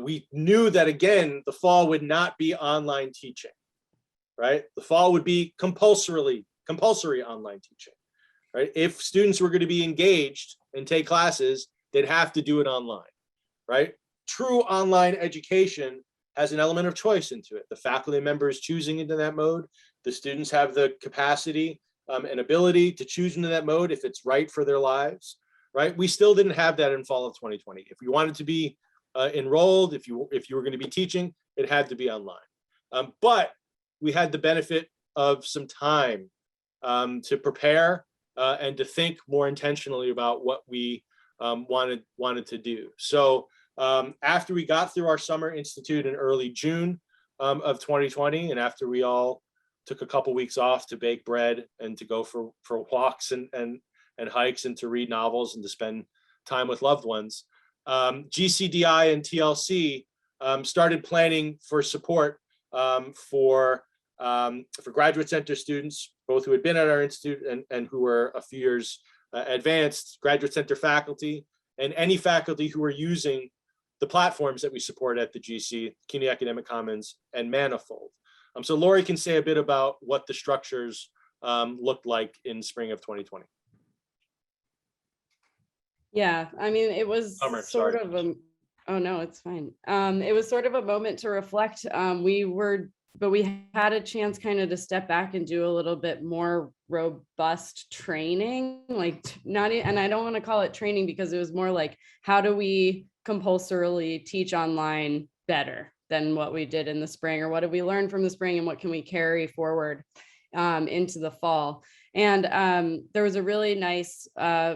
We knew that, again, the fall would not be online teaching, right? The fall would be compulsory online teaching, right? If students were going to be engaged and take classes, they'd have to do it online, right? True online education has an element of choice into it. The faculty member is choosing into that mode. The students have the capacity and ability to choose into that mode if it's right for their lives, right? We still didn't have that in fall of 2020. If you wanted to be enrolled, if you were going to be teaching, it had to be online. But we had the benefit of some time to prepare and to think more intentionally about what we wanted to do. So after we got through our summer institute in early June of 2020, and after we all took a couple weeks off to bake bread and to go for walks and hikes and to read novels and to spend time with loved ones, GCDI and TLC started planning for support for graduate center students, both who had been at our institute and who were a few years advanced, graduate center faculty, and any faculty who were using the platforms that we support at the GC, CUNY Academic Commons and Manifold. So Lori can say a bit about what the structures looked like in spring of 2020. Yeah, I mean, it was Summer, sort sorry. of a, oh no, it's fine. It was sort of a moment to reflect. But we had a chance kind of to step back and do a little bit more robust training, and I don't want to call it training because it was more like, how do we compulsorily teach online better than what we did in the spring, or what did we learn from the spring and what can we carry forward into the fall? And there was a really nice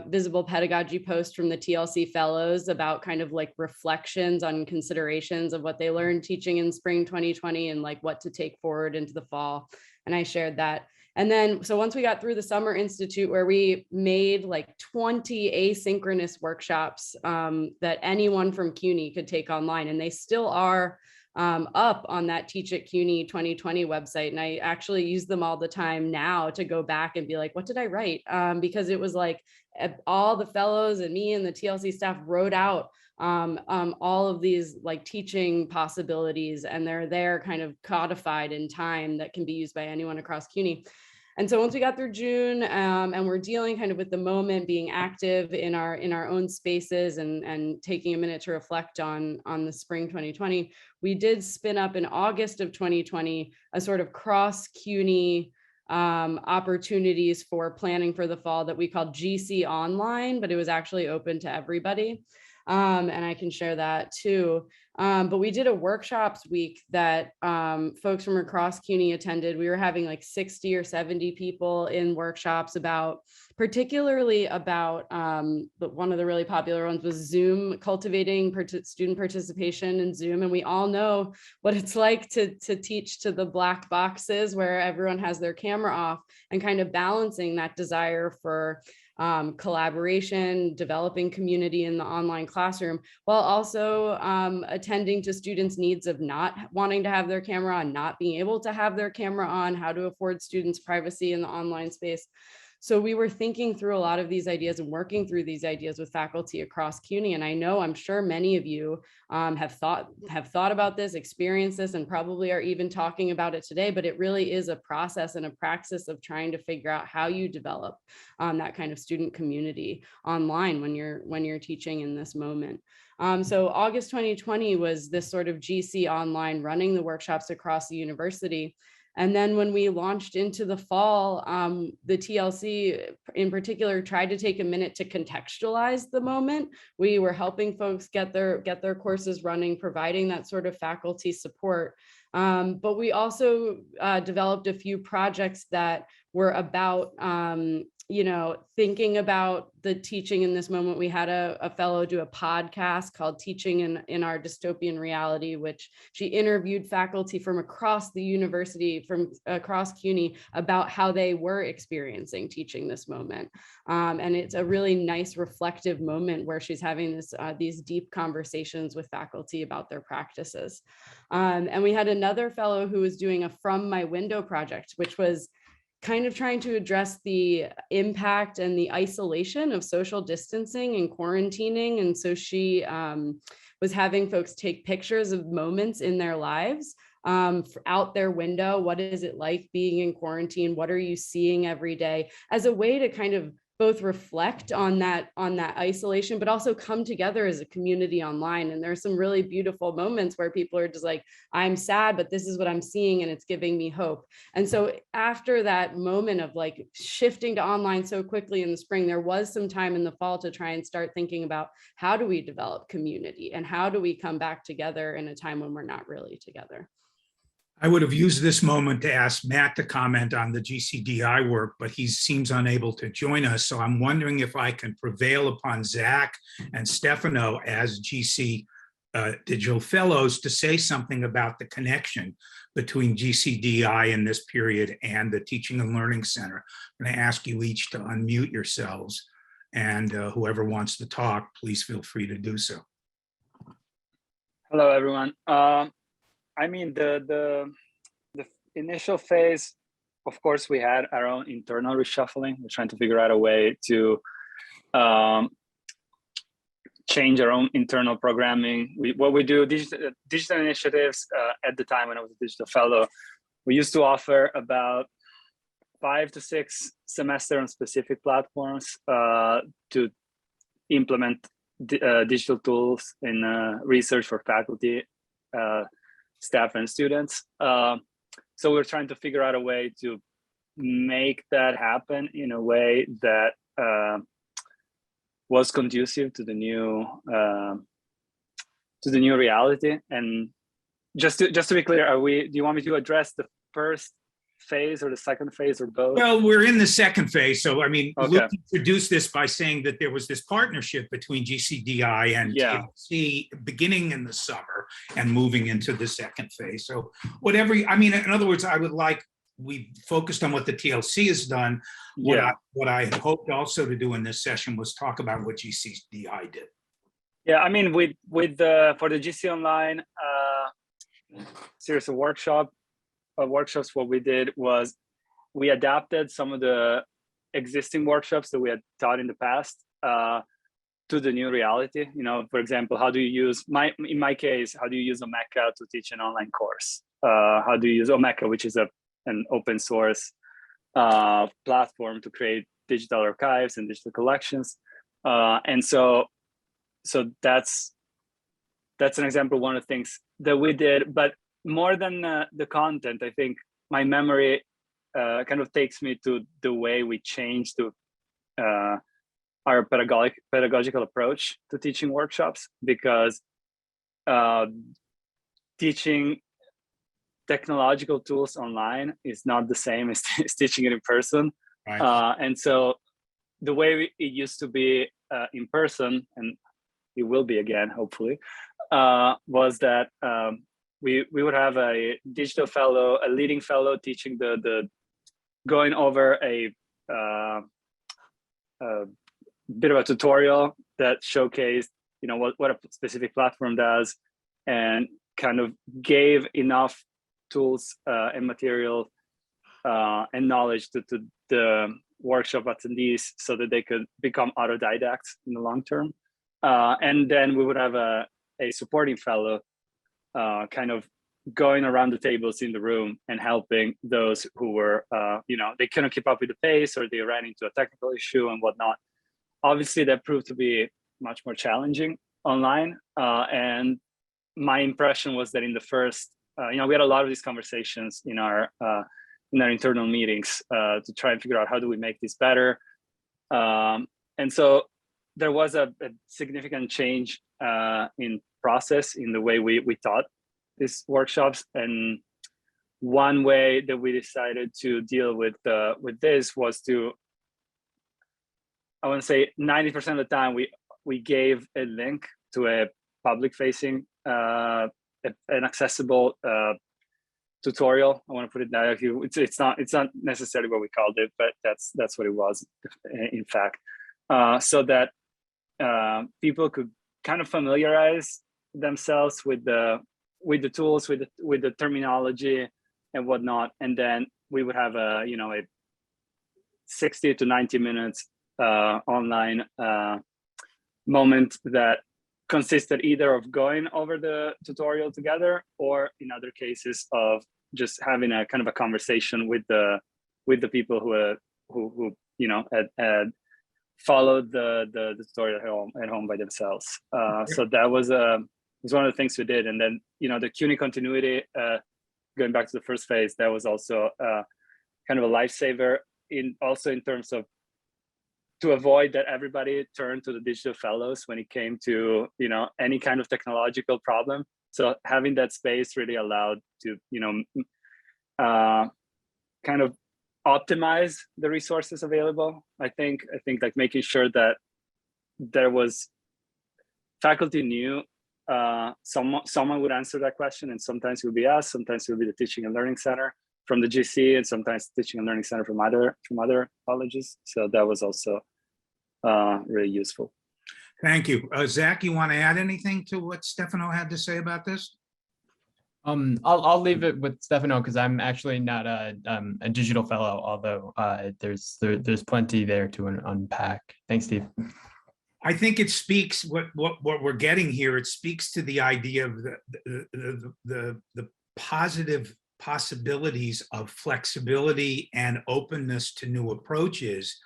visible pedagogy post from the TLC fellows about kind of like reflections on considerations of what they learned teaching in spring 2020 and like what to take forward into the fall. And I shared that. And then, so once we got through the Summer Institute, where we made like 20 asynchronous workshops that anyone from CUNY could take online, and they still are up on that Teach at CUNY 2020 website. And I actually use them all the time now to go back and be like, what did I write? Because it was like all the fellows and me and the TLC staff wrote out all of these like teaching possibilities, and they're there kind of codified in time that can be used by anyone across CUNY. And so once we got through June and we're dealing kind of with the moment, being active in our own spaces and taking a minute to reflect on the spring 2020, we did spin up in August of 2020 a sort of cross CUNY opportunities for planning for the fall that we called GC Online, but it was actually open to everybody. And I can share that too. But we did a workshops week that folks from across CUNY attended. We were having like 60 or 70 people in workshops particularly about, but one of the really popular ones was Zoom, cultivating student participation in Zoom. And we all know what it's like to teach to the black boxes where everyone has their camera off, and kind of balancing that desire for collaboration, developing community in the online classroom, while also attending to students' needs of not wanting to have their camera on, not being able to have their camera on, how to afford students privacy in the online space. So we were thinking through a lot of these ideas and working through these ideas with faculty across CUNY. And I know, I'm sure many of you have thought about this, experienced this, and probably are even talking about it today, but it really is a process and a praxis of trying to figure out how you develop that kind of student community online when you're teaching in this moment. So August 2020 was this sort of GC Online, running the workshops across the university. And then when we launched into the fall, the TLC in particular tried to take a minute to contextualize the moment. We were helping folks get their courses running, providing that sort of faculty support. But we also developed a few projects that were about thinking about the teaching in this moment. We had a fellow do a podcast called Teaching in Our Dystopian Reality, which she interviewed faculty from across the university, from across CUNY, about how they were experiencing teaching this moment. And it's a really nice reflective moment where she's having these deep conversations with faculty about their practices. And we had another fellow who was doing a From My Window project, which was kind of trying to address the impact and the isolation of social distancing and quarantining. And so she was having folks take pictures of moments in their lives out their window. What is it like being in quarantine? What are you seeing every day? As a way to kind of both reflect on that isolation, but also come together as a community online. And there's some really beautiful moments where people are just like, I'm sad, but this is what I'm seeing and it's giving me hope. And so after that moment of like shifting to online so quickly in the spring, there was some time in the fall to try and start thinking about how do we develop community and how do we come back together in a time when we're not really together. I would have used this moment to ask Matt to comment on the GCDI work, but he seems unable to join us. So I'm wondering if I can prevail upon Zach and Stefano as GC Digital Fellows to say something about the connection between GCDI in this period and the Teaching and Learning Center. I'm going to ask you each to unmute yourselves, and whoever wants to talk, please feel free to do so. Hello, everyone. I mean, the initial phase, of course, we had our own internal reshuffling. We're trying to figure out a way to change our own internal programming. What we do, digital initiatives, at the time when I was a digital fellow, we used to offer about 5 to 6 semester on specific platforms to implement digital tools in research for faculty, staff and students. So we're trying to figure out a way to make that happen in a way that was conducive to the new reality. And just to be clear, do you want me to address the first phase or the second phase or both? Well, we're in the second phase. So, I mean, Okay. Luke introduced this by saying that there was this partnership between GCDI and TLC beginning in the summer and moving into the second phase. So whatever, I mean, in other words, I would like we focused on what the TLC has done. What Yeah. what I had hoped also to do in this session was talk about what GCDI did. Yeah, I mean, with the for the GC Online series of workshops, what we did was we adapted some of the existing workshops that we had taught in the past to the new reality. You know, for example, how do you use in my case, how do you use Omeka to teach an online course? How do you use Omeka, which is an open source platform to create digital archives and digital collections, and so that's an example of one of the things that we did. But more than the content, I think my memory kind of takes me to the way we changed to our pedagogical approach to teaching workshops, because teaching technological tools online is not the same as teaching it in person. Right. And so the way it used to be in person, and it will be again, hopefully, was that we would have a digital fellow, a leading fellow teaching the going over a bit of a tutorial that showcased, you know, what a specific platform does, and kind of gave enough tools and material and knowledge to the workshop attendees so that they could become autodidacts in the long term. And then we would have a supporting fellow kind of going around the tables in the room and helping those who were, you know, they couldn't keep up with the pace, or they ran into a technical issue and whatnot. Obviously, that proved to be much more challenging online. And my impression was that in the first, you know, we had a lot of these conversations in our internal meetings to try and figure out how do we make this better. And so there was a significant change in process in the way we taught these workshops. And one way that we decided to deal with this was to, I want to say 90% of the time we gave a link to a public facing an accessible tutorial. I want to put it that it's not necessarily what we called it, but that's what it was in fact, so that people could kind of familiarize themselves with the tools, with the terminology and whatnot. And then we would have a 60 to 90 minutes online moment that consisted either of going over the tutorial together, or in other cases of just having a kind of a conversation with the people who you know had followed the tutorial at home by themselves. So that was one of the things we did. And then, you know, the CUNY continuity, going back to the first phase, that was also kind of a lifesaver in terms of, to avoid that everybody turned to the digital fellows when it came to, you know, any kind of technological problem. So having that space really allowed to, you know, kind of optimize the resources available. I think like making sure that there was faculty knew someone would answer that question, and sometimes it would be us, sometimes it would be the Teaching and Learning Center from the GC, and sometimes Teaching and Learning Center from other colleges. So that was also really useful. Thank you. Zach, you want to add anything to what Stefano had to say about this? I'll leave it with Stefano, because I'm actually not a digital fellow, although there's plenty there to unpack. Thanks, Steve. I think it speaks what we're getting here. It speaks to the idea of the positive possibilities of flexibility and openness to new approaches.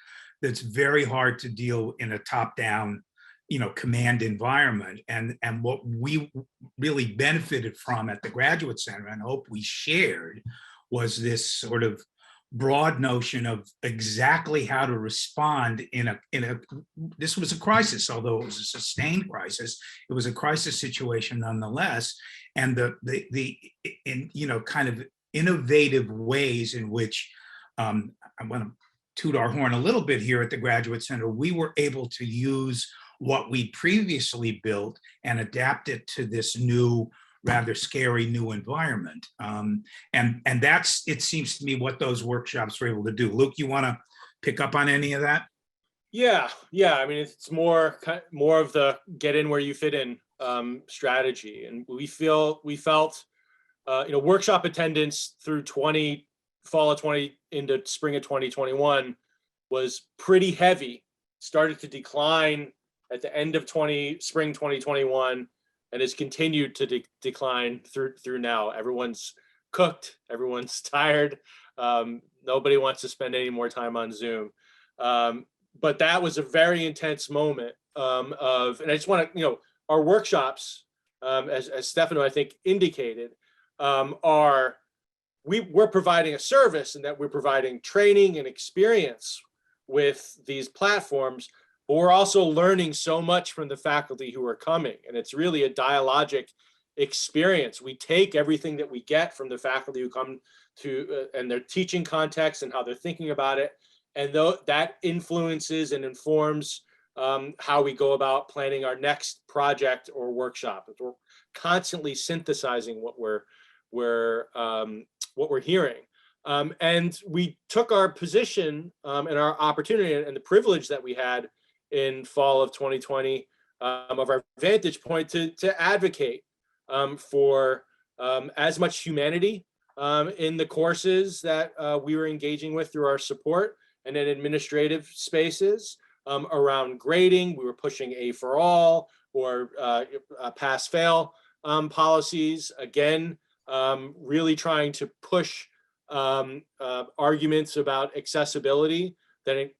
That's very hard to deal in a top-down, you know, command environment. And what we really benefited from at the Graduate Center, and hope we shared, was this sort of broad notion of exactly how to respond in a this was a crisis, although it was a sustained crisis. It was a crisis situation nonetheless. And the you know, kind of innovative ways in which I want to toot our horn a little bit here at the Graduate Center, we were able to use what we previously built and adapt it to this new rather scary new environment. And that's, it seems to me, what those workshops were able to do. Luke, you want to pick up on any of that? Yeah. I mean, it's more of the get in where you fit in strategy, and we felt workshop attendance through fall of 20 into spring of 2021 was pretty heavy. Started to decline at the end of spring 2021, and has continued to decline through now. Everyone's cooked, everyone's tired. Nobody wants to spend any more time on Zoom. But that was a very intense moment and I just want to, our workshops, as Stefano, I think, indicated, we're providing a service, and that we're providing training and experience with these platforms, but we're also learning so much from the faculty who are coming. And it's really a dialogic experience. We take everything that we get from the faculty who come to and their teaching context and how they're thinking about it. And that influences and informs how we go about planning our next project or workshop. We're constantly synthesizing what we're hearing. And we took our position and our opportunity and the privilege that we had in fall of 2020 of our vantage point to advocate for as much humanity in the courses that we were engaging with through our support, and in administrative spaces around grading. We were pushing A for all or pass-fail policies. Again, really trying to push arguments about accessibility that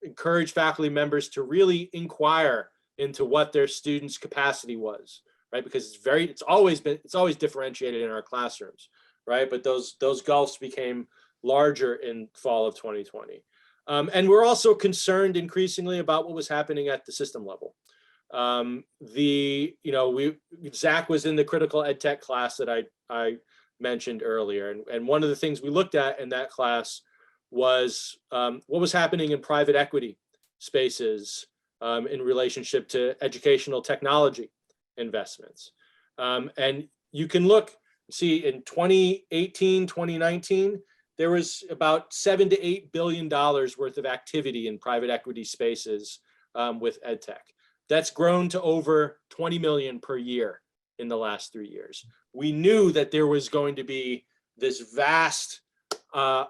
encourage faculty members to really inquire into what their students' capacity was, right? Because it's always differentiated in our classrooms, right? But those gulfs became larger in fall of 2020. And we're also concerned increasingly about what was happening at the system level. Zach was in the critical ed tech class that I mentioned earlier. And one of the things we looked at in that class was what was happening in private equity spaces in relationship to educational technology investments. And you can see in 2018, 2019, there was about $7 to $8 billion worth of activity in private equity spaces with EdTech. That's grown to over 20 million per year in the last 3 years. We knew that there was going to be this vast kind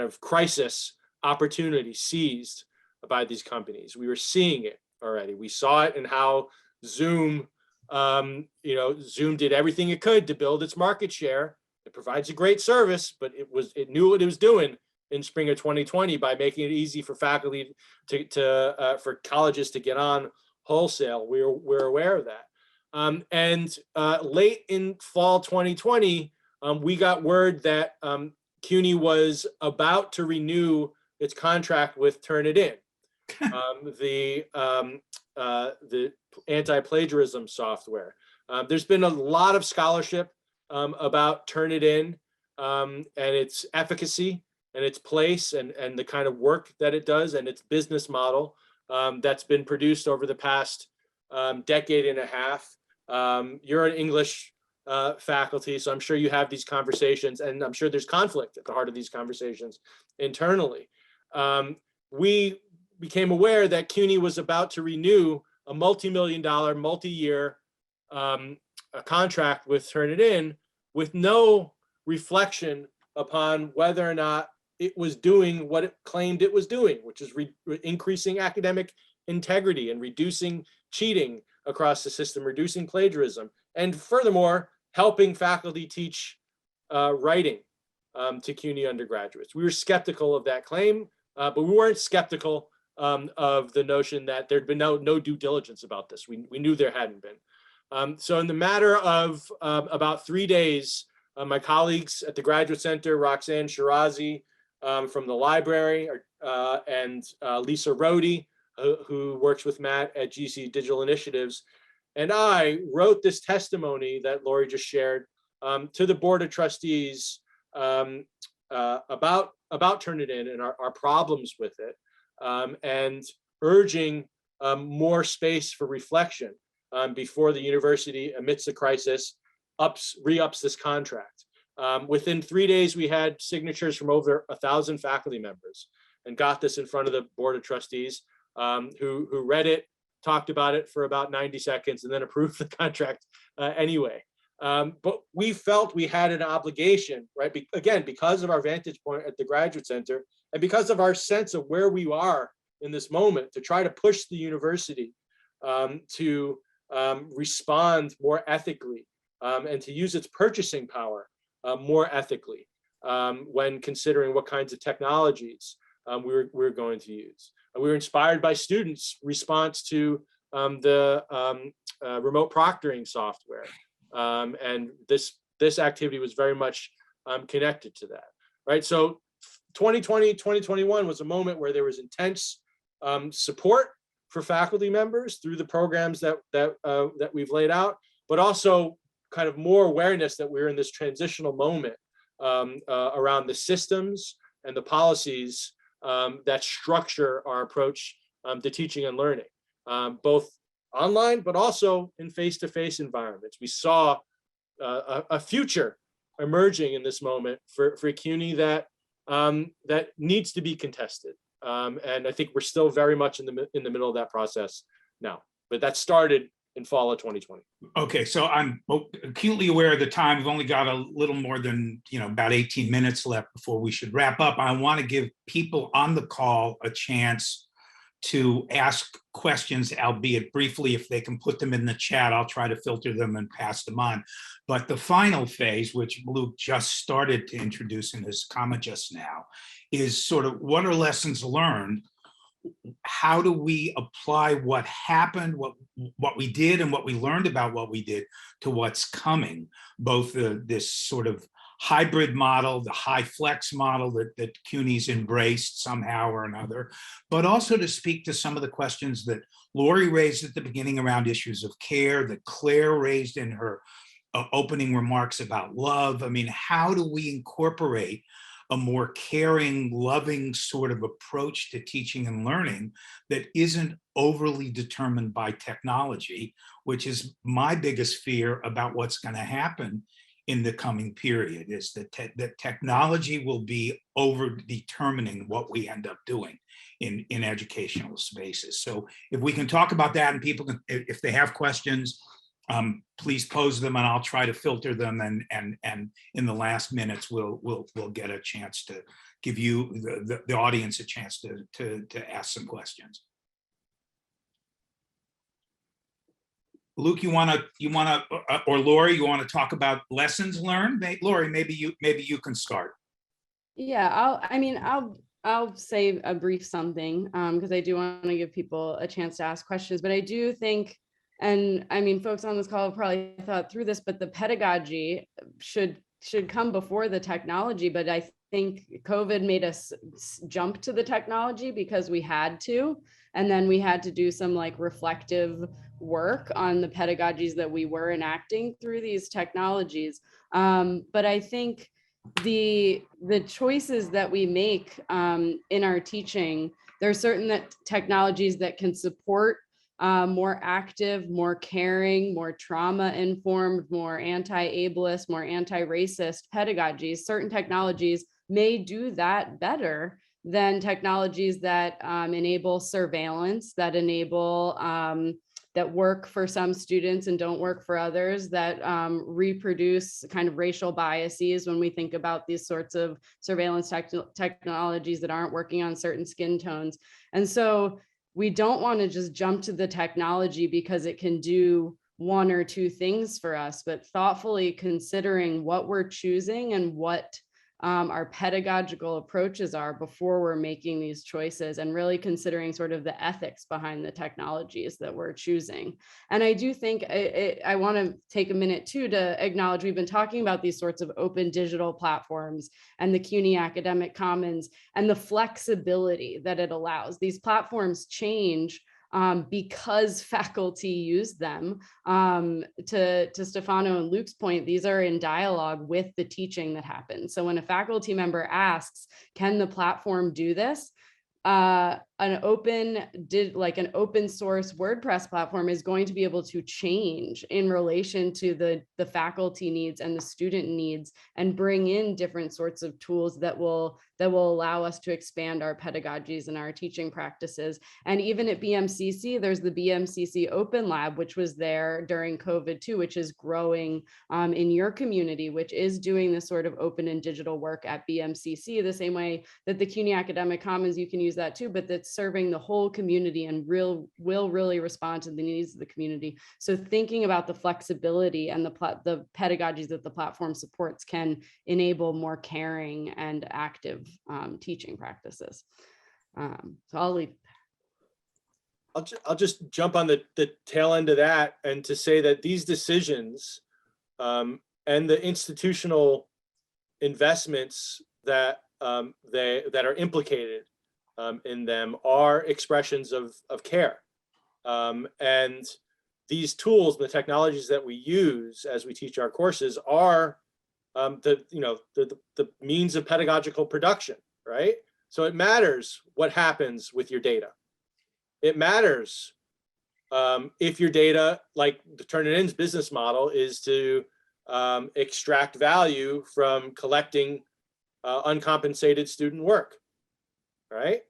of crisis opportunity seized by these companies. We were seeing it already. We saw it in how Zoom, Zoom did everything it could to build its market share. It provides a great service, but it knew what it was doing in spring of 2020 by making it easy for faculty for colleges to get on wholesale. We're aware of that. And late in fall 2020, we got word that CUNY was about to renew its contract with Turnitin, the anti-plagiarism software. There's been a lot of scholarship about Turnitin and its efficacy and its place and the kind of work that it does and its business model that's been produced over the past decade and a half. You're an English faculty, so I'm sure you have these conversations, and I'm sure there's conflict at the heart of these conversations internally. We became aware that CUNY was about to renew a multi-million-dollar, multi-year contract with Turnitin with no reflection upon whether or not it was doing what it claimed it was doing, which is increasing academic integrity and reducing cheating across the system, reducing plagiarism, and furthermore, helping faculty teach writing to CUNY undergraduates. We were skeptical of that claim, but we weren't skeptical of the notion that there'd been no due diligence about this. We knew there hadn't been. So in the matter of about 3 days, my colleagues at the Graduate Center, Roxanne Shirazi from the library, and Lisa Rohde, who works with Matt at GC Digital Initiatives, and I wrote this testimony that Lori just shared to the Board of Trustees about Turnitin and our problems with it, and urging more space for reflection. before the university, amidst the crisis, re-ups this contract. Within 3 days, we had signatures from over 1,000 faculty members and got this in front of the Board of Trustees, who read it, talked about it for about 90 seconds, and then approved the contract anyway. But we felt we had an obligation, right? Again, because of our vantage point at the Graduate Center and because of our sense of where we are in this moment, to try to push the university to respond more ethically and to use its purchasing power more ethically when considering what kinds of technologies we're going to use. We were inspired by students' response to the remote proctoring software. And this activity was very much connected to that, right? So 2020, 2021 was a moment where there was intense support for faculty members through the programs that we've laid out, but also kind of more awareness that we're in this transitional moment around the systems and the policies that structure our approach to teaching and learning, both online, but also in face-to-face environments. We saw a future emerging in this moment for CUNY that needs to be contested. And I think we're still very much in the middle of that process now, but that started in fall of 2020. Okay, so I'm acutely aware of the time. We've only got a little more than, about 18 minutes left before we should wrap up. I want to give people on the call a chance to ask questions, albeit briefly. If they can put them in the chat, I'll try to filter them and pass them on. But the final phase, which Luke just started to introduce in his comment just now, is sort of what are lessons learned? How do we apply what happened, what we did and what we learned about what we did to what's coming, both this sort of hybrid model, the high flex model that CUNY's embraced somehow or another, but also to speak to some of the questions that Lori raised at the beginning around issues of care, that Claire raised in her opening remarks about love. I mean, how do we incorporate a more caring, loving sort of approach to teaching and learning that isn't overly determined by technology, which is my biggest fear about what's going to happen in the coming period, is that technology will be over determining what we end up doing in educational spaces. So if we can talk about that, and people can, if they have questions, please pose them and I'll try to filter them, and in the last minutes we'll get a chance to give you the audience a chance to ask some questions. Luke, you want to, or Lori, you want to talk about lessons learned? Lori, maybe you can start. Yeah, I'll say a brief something because I do want to give people a chance to ask questions, but I do think, and I mean, folks on this call have probably thought through this, but the pedagogy should come before the technology. But I think COVID made us jump to the technology because we had to, and then we had to do some like reflective work on the pedagogies that we were enacting through these technologies. But I think the choices that we make in our teaching, there are certain technologies that can support more active, more caring, more trauma-informed, more anti-ableist, more anti-racist pedagogies. Certain technologies may do that better than technologies that enable surveillance, that enable that work for some students and don't work for others, that reproduce kind of racial biases when we think about these sorts of surveillance technologies that aren't working on certain skin tones. And so we don't want to just jump to the technology because it can do one or two things for us, but thoughtfully considering what we're choosing and what our pedagogical approaches are before we're making these choices, and really considering sort of the ethics behind the technologies that we're choosing. And I do think I want to take a minute too to acknowledge we've been talking about these sorts of open digital platforms and the CUNY Academic Commons and the flexibility that it allows. These platforms change because faculty use them. To Stefano and Luke's point, these are in dialogue with the teaching that happens. So when a faculty member asks, can the platform do this? an open source WordPress platform is going to be able to change in relation to the faculty needs and the student needs, and bring in different sorts of tools that will allow us to expand our pedagogies and our teaching practices. And even at BMCC, there's the BMCC Open Lab, which was there during COVID too, which is growing in your community, which is doing this sort of open and digital work at BMCC, the same way that the CUNY Academic Commons, you can use that too, but that's serving the whole community and will really respond to the needs of the community. So thinking about the flexibility and the pedagogies that the platform supports can enable more caring and active teaching practices. So I'll leave. I'll just jump on the tail end of that, and to say that these decisions and the institutional investments that that are implicated in them are expressions of care. And these tools, the technologies that we use as we teach our courses, are the means of pedagogical production, right? So it matters what happens with your data. It matters if your data, like the Turnitin's business model, is to extract value from collecting uncompensated student work, right?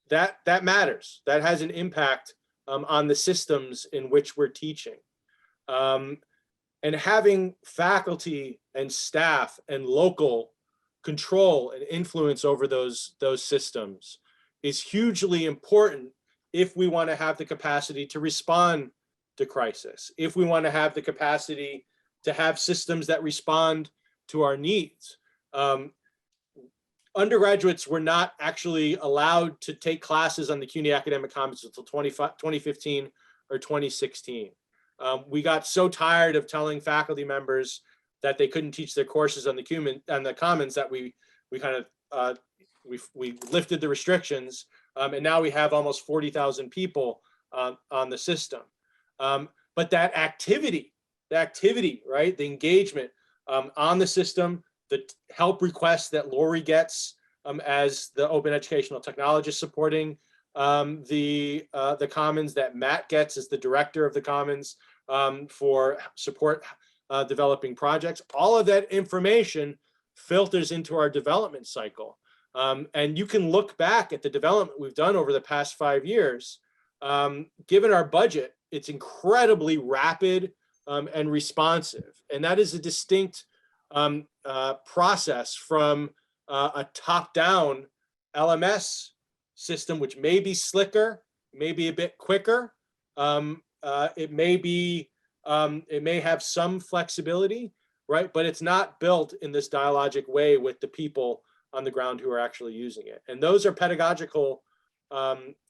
That matters. That has an impact on the systems in which we're teaching. And having faculty and staff and local control and influence over those systems is hugely important if we want to have the capacity to respond to crisis, if we want to have the capacity to have systems that respond to our needs. Undergraduates were not actually allowed to take classes on the CUNY Academic Commons until 2015 or 2016. We got so tired of telling faculty members that they couldn't teach their courses on the Commons that we kind of lifted the restrictions, and now we have almost 40,000 people on the system. But that activity, right, the engagement on the system, the help requests that Lori gets as the open educational technologist supporting the Commons, that Matt gets as the director of the Commons for support developing projects, all of that information filters into our development cycle. And you can look back at the development we've done over the past 5 years. Given our budget, it's incredibly rapid and responsive. And that is a distinct process from a top-down LMS system, which may be slicker, may be a bit quicker. It may have some flexibility, right? But it's not built in this dialogic way with the people on the ground who are actually using it. And those are pedagogical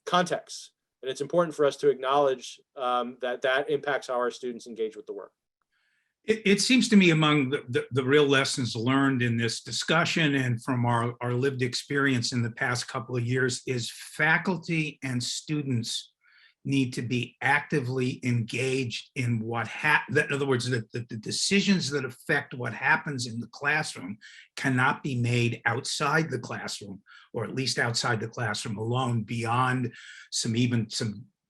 contexts. And it's important for us to acknowledge that impacts how our students engage with the work. It seems to me among the real lessons learned in this discussion and from our lived experience in the past couple of years is faculty and students need to be actively engaged in what happens. In other words, that the decisions that affect what happens in the classroom cannot be made outside the classroom, or at least outside the classroom alone, beyond some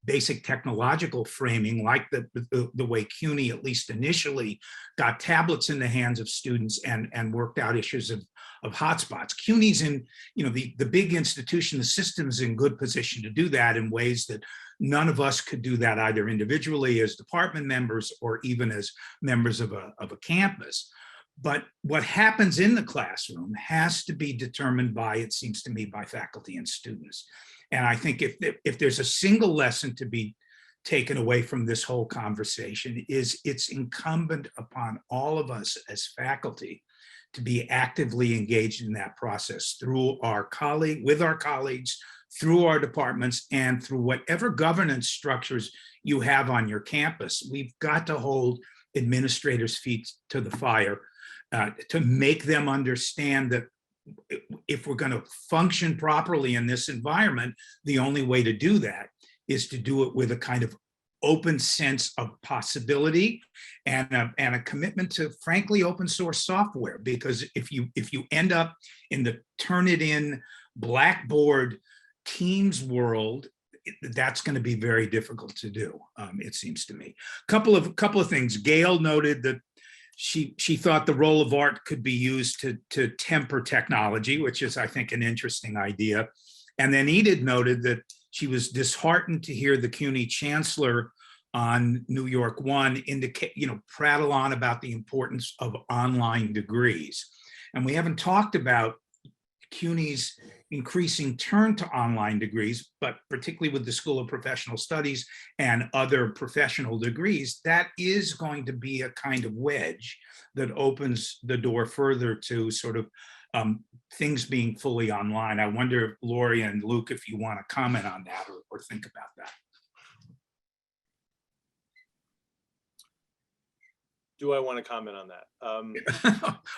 basic technological framing, like the way CUNY, at least initially, got tablets in the hands of students and worked out issues of hotspots. CUNY's in, the big institution, the system's in good position to do that in ways that none of us could do that either individually as department members or even as members of a campus. But what happens in the classroom has to be determined by, it seems to me, by faculty and students. And I think if there's a single lesson to be taken away from this whole conversation, is it's incumbent upon all of us as faculty to be actively engaged in that process through with our colleagues, through our departments, and through whatever governance structures you have on your campus. We've got to hold administrators' feet to the fire to make them understand that if we're going to function properly in this environment, the only way to do that is to do it with a kind of open sense of possibility and a commitment to, frankly, open source software. Because if you end up in the Turnitin Blackboard Teams world, that's going to be very difficult to do, it seems to me. Couple of things. Gail noted that she thought the role of art could be used to temper technology, which is, I think, an interesting idea. And then Enid noted that she was disheartened to hear the CUNY chancellor on New York One indicate, prattle on about the importance of online degrees. And we haven't talked about CUNY's increasing turn to online degrees, but particularly with the School of Professional Studies and other professional degrees, that is going to be a kind of wedge that opens the door further to sort of things being fully online. I wonder, Lori and Luke, if you want to comment on that or think about that. Do I want to comment on that?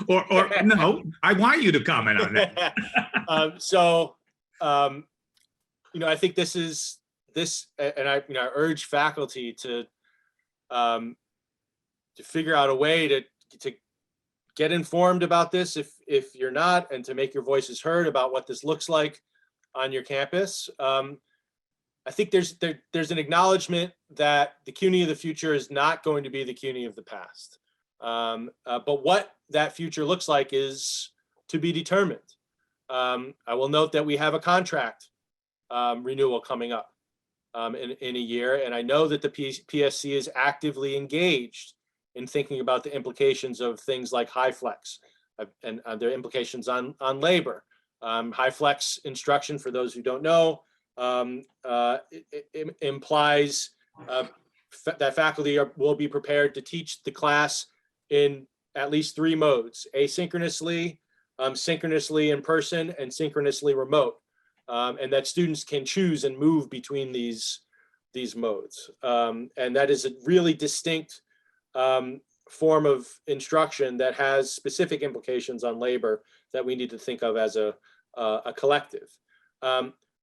Or no, I want you to comment on that. I think this, and I urge faculty to figure out a way to get informed about this if you're not, and to make your voices heard about what this looks like on your campus. I think there's an acknowledgement that the CUNY of the future is not going to be the CUNY of the past. But what that future looks like is to be determined. I will note that we have a contract renewal coming up in a year, and I know that the PSC is actively engaged in thinking about the implications of things like high flex and their implications on labor. High flex instruction, for those who don't know, it implies that faculty will be prepared to teach the class in at least 3 modes: asynchronously, synchronously in person, and synchronously remote, and that students can choose and move between these modes. And that is a really distinct form of instruction that has specific implications on labor that we need to think of as a collective.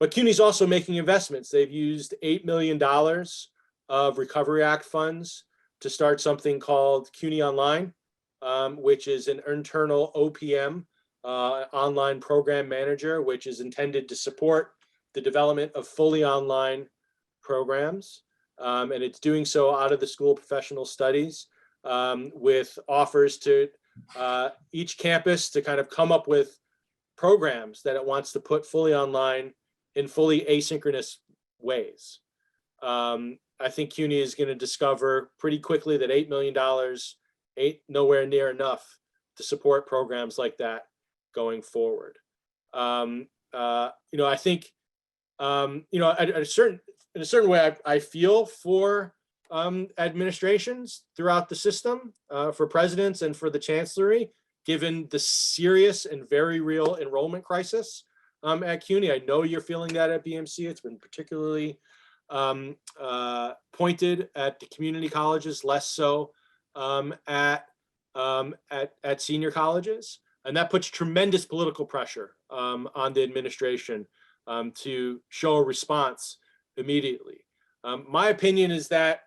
But CUNY's also making investments. They've used $8 million of Recovery Act funds to start something called CUNY Online, which is an internal OPM, online program manager, which is intended to support the development of fully online programs. And it's doing so out of the School of Professional Studies, with offers to each campus to kind of come up with programs that it wants to put fully online in fully asynchronous ways. I think CUNY is going to discover pretty quickly that $8 million ain't nowhere near enough to support programs like that going forward. I think, in a certain way, I feel for administrations throughout the system, for presidents and for the chancellery, given the serious and very real enrollment crisis at CUNY. I know you're feeling that at BMC. It's been particularly pointed at the community colleges, less so at senior colleges, and that puts tremendous political pressure on the administration to show a response immediately. My opinion is that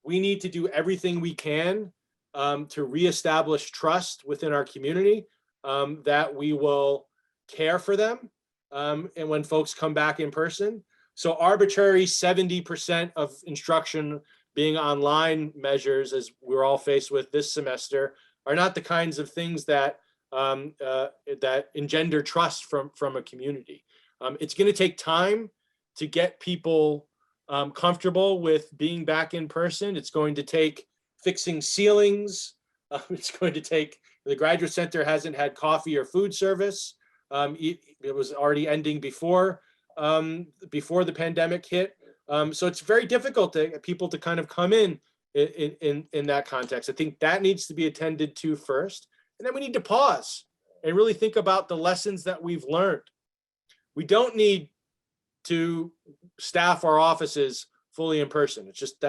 we need to do everything we can to reestablish trust within our community, that we will care for them, and when folks come back in person. So arbitrary 70% of instruction being online measures, as we're all faced with this semester, are not the kinds of things that that engender trust from a community. It's going to take time to get people comfortable with being back in person. It's going to take fixing ceilings. It's going to take, the Graduate Center hasn't had coffee or food service. It was already ending before the pandemic hit. So it's very difficult to get people to kind of come in that context. I think that needs to be attended to first. And then we need to pause and really think about the lessons that we've learned. We don't need to staff our offices fully in person. It's just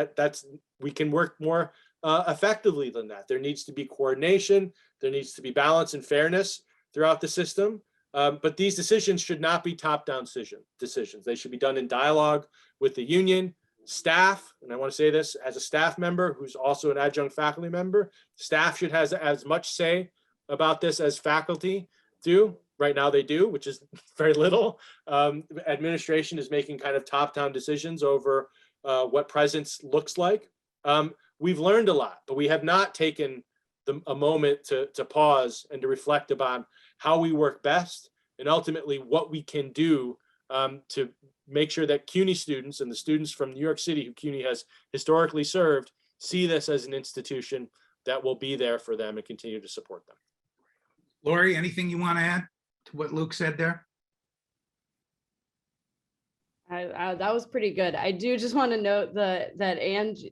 we can work more effectively than that. There needs to be coordination. There needs to be balance and fairness throughout the system. But these decisions should not be top-down decisions. They should be done in dialogue with the union, staff, and I want to say this as a staff member who's also an adjunct faculty member. Staff should have as much say about this as faculty do, right now they do, which is very little. Administration is making kind of top-down decisions over what presence looks like. We've learned a lot, but we have not taken a moment to pause and to reflect upon how we work best and ultimately what we can do to make sure that CUNY students and the students from New York City who CUNY has historically served see this as an institution that will be there for them and continue to support them. Lori, anything you want to add to what Luke said there? That was pretty good. I do just want to note that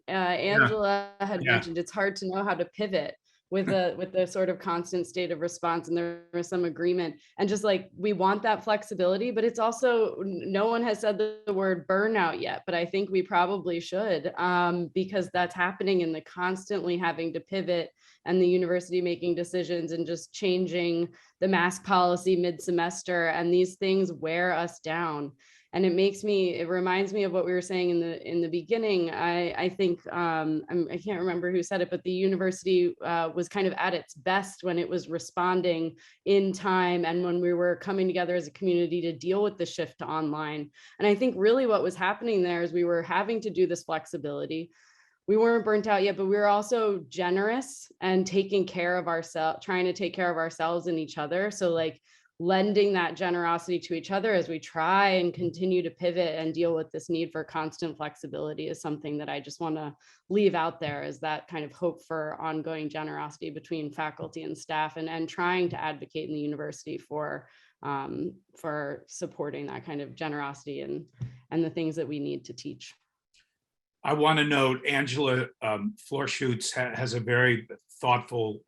Angela had mentioned it's hard to know how to pivot with the sort of constant state of response, and there was some agreement. And just like, we want that flexibility, but it's also, no one has said the word burnout yet, but I think we probably should, because that's happening in the constantly having to pivot and the university making decisions and just changing the mask policy mid-semester, and these things wear us down. And it reminds me of what we were saying in the beginning. I think, I can't remember who said it, but the university was kind of at its best when it was responding in time and when we were coming together as a community to deal with the shift to online. And I think really what was happening there is we were having to do this flexibility. We weren't burnt out yet, but we were also generous and taking care of ourselves, trying to take care of ourselves and each other. So like, lending that generosity to each other as we try and continue to pivot and deal with this need for constant flexibility is something that I just want to leave out there, as that kind of hope for ongoing generosity between faculty and staff, and trying to advocate in the university for supporting that kind of generosity and the things that we need to teach. I want to note Angela Florschutz has a very thoughtful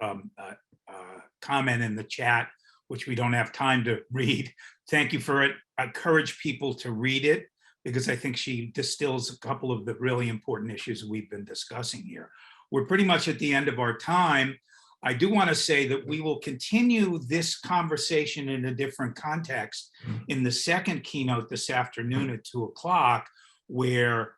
comment in the chat, which we don't have time to read. Thank you for it. I encourage people to read it because I think she distills a couple of the really important issues we've been discussing here. We're pretty much at the end of our time. I do want to say that we will continue this conversation in a different context in the second keynote this afternoon at 2 o'clock, where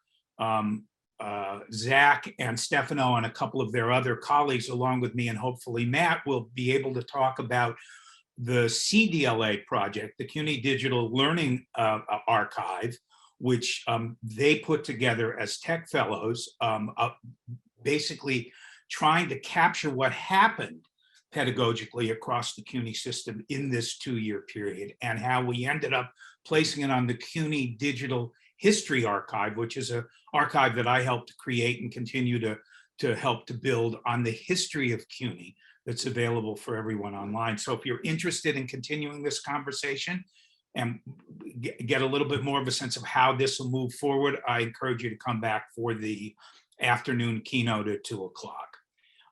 Zach and Stefano and a couple of their other colleagues, along with me and hopefully Matt, will be able to talk about the CDLA project, the CUNY Digital Learning Archive, which they put together as tech fellows, basically trying to capture what happened pedagogically across the CUNY system in this 2-year period, and how we ended up placing it on the CUNY Digital History Archive, which is an archive that I helped create and continue to help to build on the history of CUNY that's available for everyone online. So if you're interested in continuing this conversation and get a little bit more of a sense of how this will move forward, I encourage you to come back for the afternoon keynote at 2 o'clock.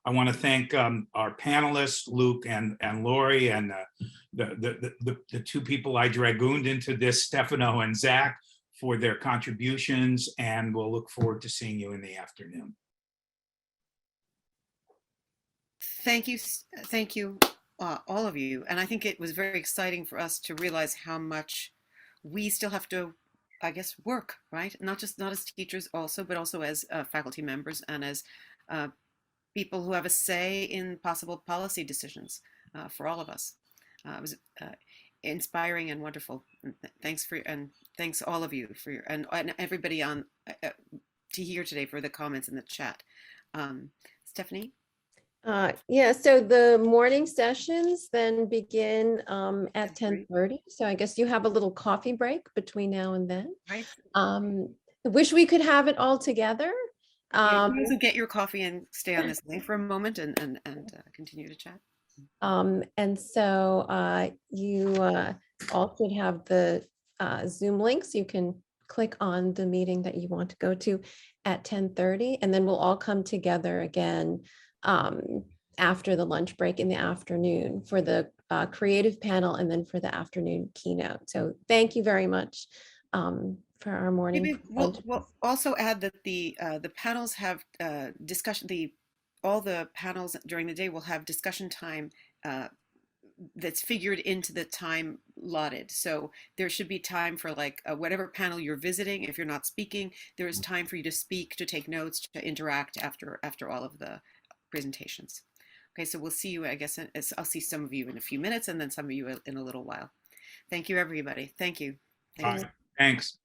I want to thank our panelists, Luke and Lori, and the two people I dragooned into this, Stefano and Zach, for their contributions, and we'll look forward to seeing you in the afternoon. Thank you, all of you. And I think it was very exciting for us to realize how much we still have to, I guess, work, right? Not as teachers also, but also as faculty members and as people who have a say in possible policy decisions for all of us. It was inspiring and wonderful. Thanks all of you for your, and everybody on to hear today for the comments in the chat. Stephanie? Yeah, so the morning sessions then begin at 10:30. So I guess you have a little coffee break between now and then. Right. I wish we could have it all together. You also get your coffee and stay on this link for a moment and continue to chat. And so you all should have the Zoom links. You can click on the meeting that you want to go to at 10:30, and then we'll all come together again after the lunch break in the afternoon for the creative panel and then for the afternoon keynote. So thank you very much for our morning. Maybe we'll also add that the panels have discussion. All the panels during the day will have discussion time that's figured into the time allotted. So there should be time for like whatever panel you're visiting. If you're not speaking, there is time for you to speak, to take notes, to interact after all of the presentations. Okay, so we'll see you, I guess, I'll see some of you in a few minutes and then some of you in a little while. Thank you, everybody. Thank you. All right, thanks.